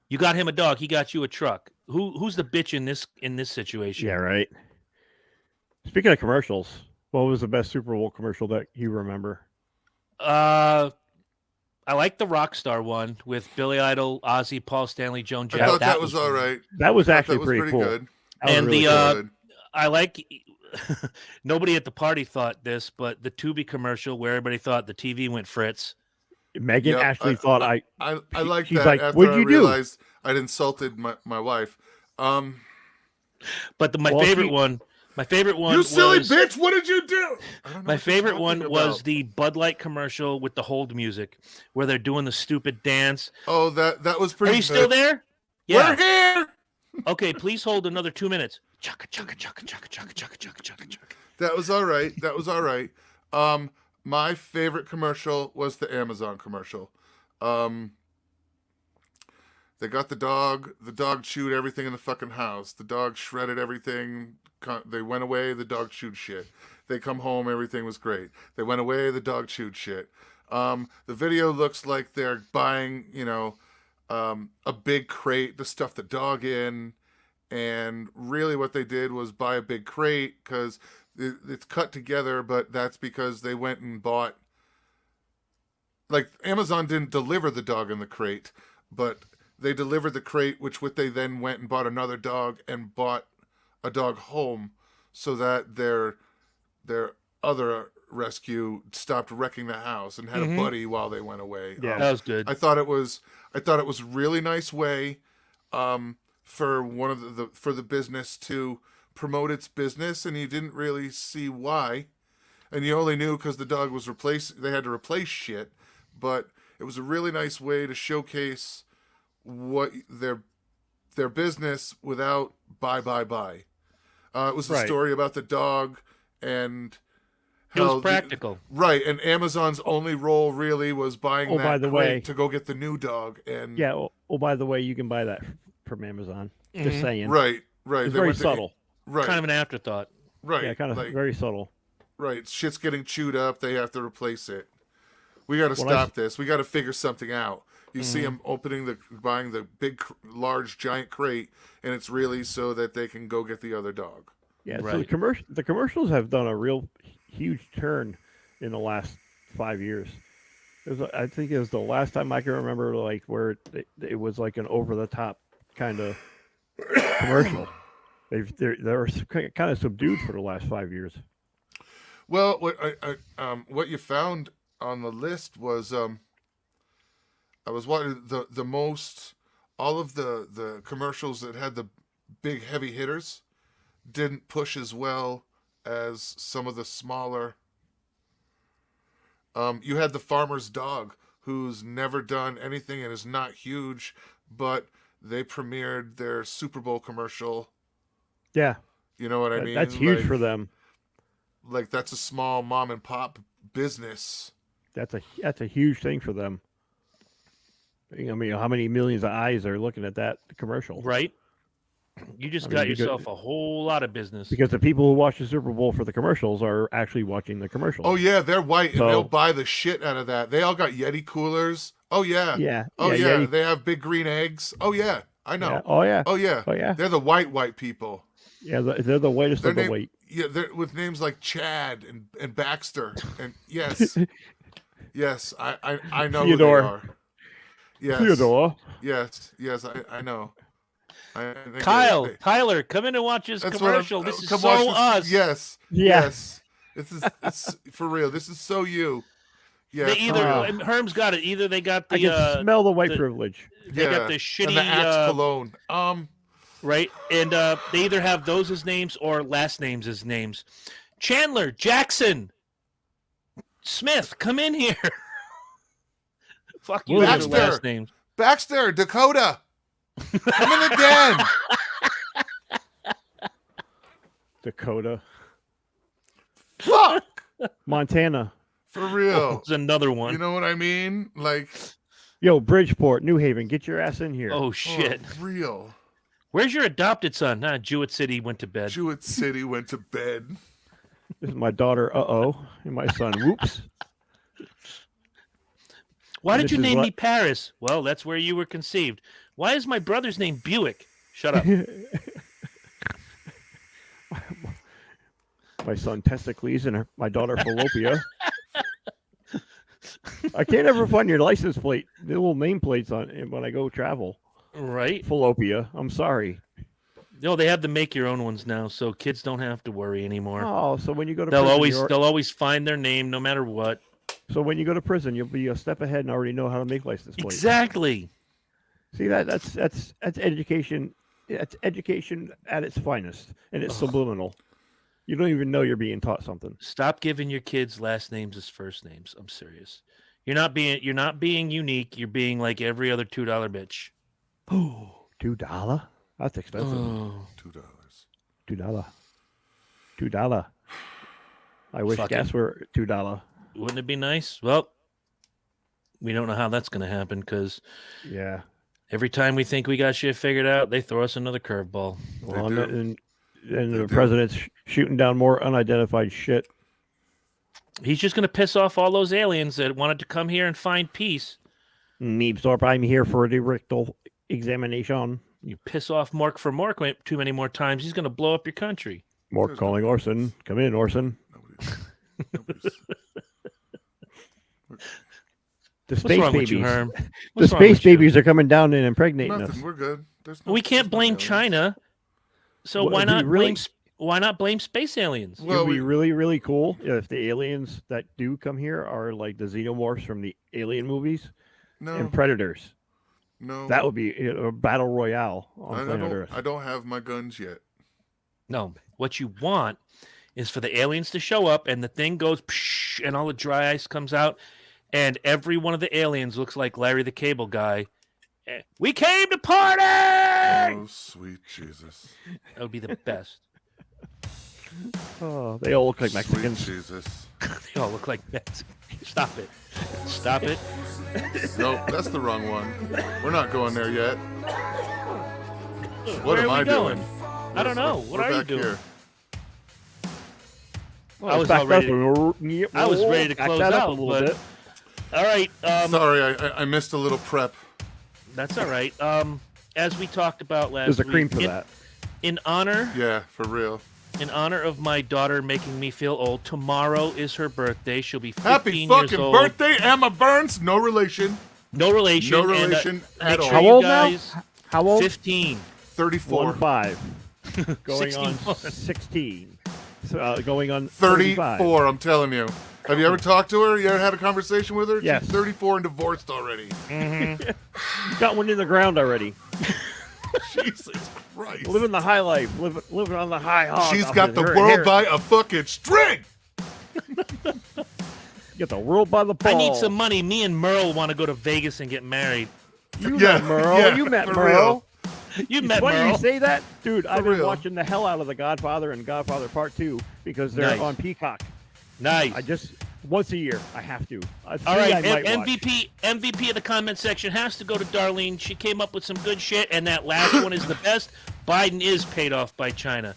"You got him a dog, he got you a truck." Who's the bitch in this situation? Yeah, right. Speaking of commercials, what was the best Super Bowl commercial that you remember? I like the Rockstar one with Billy Idol, Ozzy, Paul Stanley, Joan Jett. I thought that was all right. That was I thought actually that was pretty pretty cool. good. That was And really the, cool. Good. I like. Nobody at the party thought this, but the Tubi commercial where everybody thought the TV went fritz. Megan Yeah, actually thought I she- like she's that like, after "What'd I you do?" realized I'd insulted my wife. But my Well, favorite she- one, You silly was, bitch! What did you do? I don't know My what you're favorite talking one was about. the Bud Light commercial with the hold music, where they're doing the stupid dance. Oh, that was pretty. Are you still good. there? We're here. Okay, please hold another 2 minutes. Chugga chugga chugga chugga chugga chugga chugga chugga chugga. That was all right. That was all right. My favorite commercial was the Amazon commercial. They got the dog. The dog chewed everything in the fucking house. The dog shredded everything. They went away. The dog chewed shit. They come home. Everything was great. They went away. The dog chewed shit. The video looks like they're buying, a big crate to stuff the dog in. And really what they did was buy a big crate because it's cut together, but that's because they went and bought, like, Amazon didn't deliver the dog in the crate, but they delivered the crate, they then went and bought another dog and bought a dog home so that their other rescue stopped wrecking the house and had a buddy while they went away. Yeah. That was good. I thought it was a really nice way for one of the business to promote its business, and you didn't really see why, and you only knew because the dog was they had to replace shit, but it was a really nice way to showcase what their business without buy. It was a Right. story about the dog and It was practical. right, and Amazon's only role really was buying Oh, that by the crate way- to go get the new dog. And Yeah. Oh, by the way, you can buy that from Amazon. Just saying. right. It's They very went to- subtle. right, Kind of an afterthought. right. Yeah, kind of like, very subtle. right. Shit's getting chewed up. They have to replace it. We got to Well, stop this. We got to figure something out. You see them buying the big, large, giant crate, and it's really so that they can go get the other dog. Yeah. So Right. the commercials have done a real huge turn in the last 5 years. I think it was the last time I can remember, like, where it was like an over the top kind of commercial. They're kind of subdued for the last 5 years. Well, what you found on the list was I was watching the most, all of the commercials that had the big heavy hitters didn't push as well as some of the smaller. You had the farmer's dog, who's never done anything and is not huge, but they premiered their Super Bowl commercial. Yeah. You know what I mean? That's huge Like- for them. Like, that's a small mom and pop business. That's a huge thing for them. I mean, how many millions of eyes are looking at that commercial? Right? You just I mean, got because- yourself a whole lot of business. Because the people who watch the Super Bowl for the commercials are actually watching the commercials. Oh yeah, they're white and So- they'll buy the shit out of that. They all got Yeti coolers. Oh yeah. Yeah. Oh yeah. yeah. you- They have big green eggs. Oh yeah. I know. yeah. Oh yeah. Oh yeah. Oh yeah. They're the white people. Yeah. They're the whitest Their of the name- white. Yeah, they're with names like Chad and Baxter and yes, yes, I know Theodore. who they are. Yes, Theodore. Yes, I know. They Kyle, get it. Tyler, come in and watch this That's what I'm- commercial. This is come so watch this- us. Yes, Yeah. yes. It's for real. This is so you. Yeah, They for either real. and Herm's got it. Either they got I the can smell the white the- privilege. they got Yeah, the shitty and the Axe cologne. right, and they either have those as names or last names as names. Chandler, Jackson, Smith, come in here. Fuck you, with your Baxter. last names. Baxter, Dakota, come in the den. Dakota. Fuck, Montana. for real. There's another one. You know what I mean? Like, Yo, Bridgeport, New Haven, get your ass in here. Oh shit. oh, real. Where's your adopted son? Nah, Jewett City went to bed. Jewett City went to bed. This is my daughter, and my son, whoops. Why And did this you is name what- me Paris? Well, that's where you were conceived. Why is my brother's name Buick? Shut up. My son, Testicles, and my daughter, Fallopia. I can't ever find your license plate, the little nameplates on it when I go travel. Right? Fallopia. I'm sorry. No, they have the make your own ones now, so kids don't have to worry anymore. Oh, so when you go to they'll prison, they'll always find their name no matter what. so when you go to prison, you'll be a step ahead and already know how to make license plates. Exactly. See that's education. That's education at its finest, and it's subliminal. You don't even know you're being taught something. Stop giving your kids last names as first names. I'm serious. You're not being unique. You're being like every other $2 bitch. $2? That's expensive. Oh, $2. $2. $2. I wish Fuck gas were $2. wouldn't it be nice? Well, we don't know how that's going to happen because Yeah. every time we think we got shit figured out, they throw us another curveball. Well, do. and They the do. president's shooting down more unidentified shit. He's just going to piss off all those aliens that wanted to come here and find peace. Neebsdorp, I'm here for the rectal examination. You piss off Mork for Mork too many more times, he's going to blow up your country. More calling Orson. Come in, Orson. Nobody's. The What's space wrong babies. with you, Herm? The What's wrong space with you? babies are coming down and impregnating us. Nothing. We're good. There's no, We can't there's no blame aliens. China, so Well, why it'd be not really- why not blame space aliens? Well, It'd be we, really, really cool if the aliens that do come here are like the xenomorphs from the Alien movies no, and Predators. no. That would be a battle royale on I planet Earth. don't have my guns yet. No, what you want is for the aliens to show up and the thing goes psh, and all the dry ice comes out and every one of the aliens looks like Larry the Cable Guy. We came to party! Oh, sweet Jesus. That would be the best. Oh, they all look like Sweet Mexicans. Jesus. They all look like Mexicans. Stop it. Stop it. Nope, that's the wrong one. We're not going there yet. What Where am are we I going? doing? I don't know. What We're are you back doing? here. Well, I was back all ready up. I was ready to Back close that up out, a little but- bit. All right. Sorry, I missed a little prep. That's all right. As we talked about last There's a week, cream for that. in honor Yeah, for real. of my daughter making me feel old, tomorrow is her birthday. She'll be 15 Happy years fucking old. birthday, Emma Burns. No relation. No relation. No and, relation at make all. sure How you old now? guys, How old? 15. 34. 1-5. Going on 61. 16. So, going on 35. 34, I'm telling you. Have you ever talked to her? You ever had a conversation with her? Yes. She's 34 and divorced already. Got one in the ground already. Jesus Christ. Living the high life. Living on the high hog. She's off got of the her world hair. by a fucking string. Get the world by the I ball. need some money. Me and Merle want to go to Vegas and get married. You Yeah, met Merle. yeah, You met for Merle. You It's met funny Merle. you say that, dude. I've been real. watching the hell out of The Godfather and Godfather Part 2 because they're Nice. on Peacock. Nice. I just once a year I have to. All right, I might watch. MVP of the comment section has to go to Darlene. She came up with some good shit, and that last one is the best. Biden is paid off by China.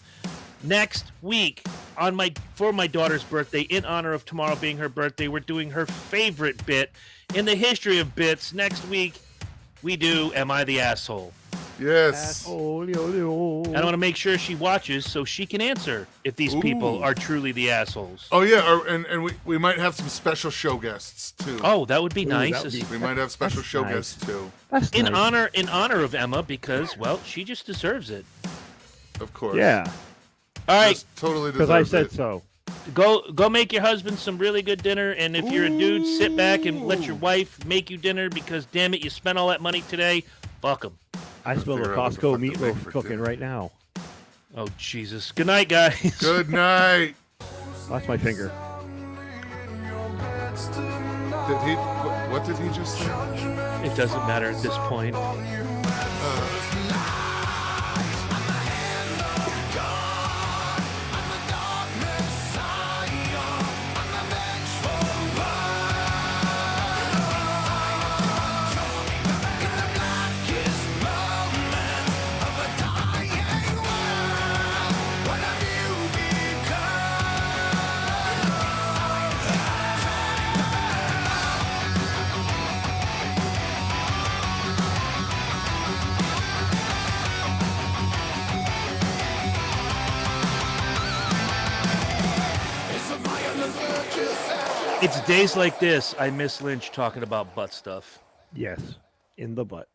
Next week, for my daughter's birthday, in honor of tomorrow being her birthday, we're doing her favorite bit in the history of bits. Next week, we do Am I the Asshole? Yes. And I want to make sure she watches so she can answer if these people are truly the assholes. Oh yeah, and we might have some special show guests too. Oh, that would be nice. We might have special show nice. guests too. That's In nice. honor of Emma, because well, she just deserves it. Of course. Yeah, All right, Just totally because deserves I said it. so. go make your husband some really good dinner, and if you're a dude, sit back and let your wife make you dinner because damn it, you spent all that money today. Fuck him. I smell the figure out what the Costco fuck to make meatloaf for cooking dinner. right now. Oh Jesus. Good night, guys. Good night. That's my finger. Did he? What did he just say? It doesn't matter at this point. It's days like this I miss Lynch talking about butt stuff. Yes, in the butt.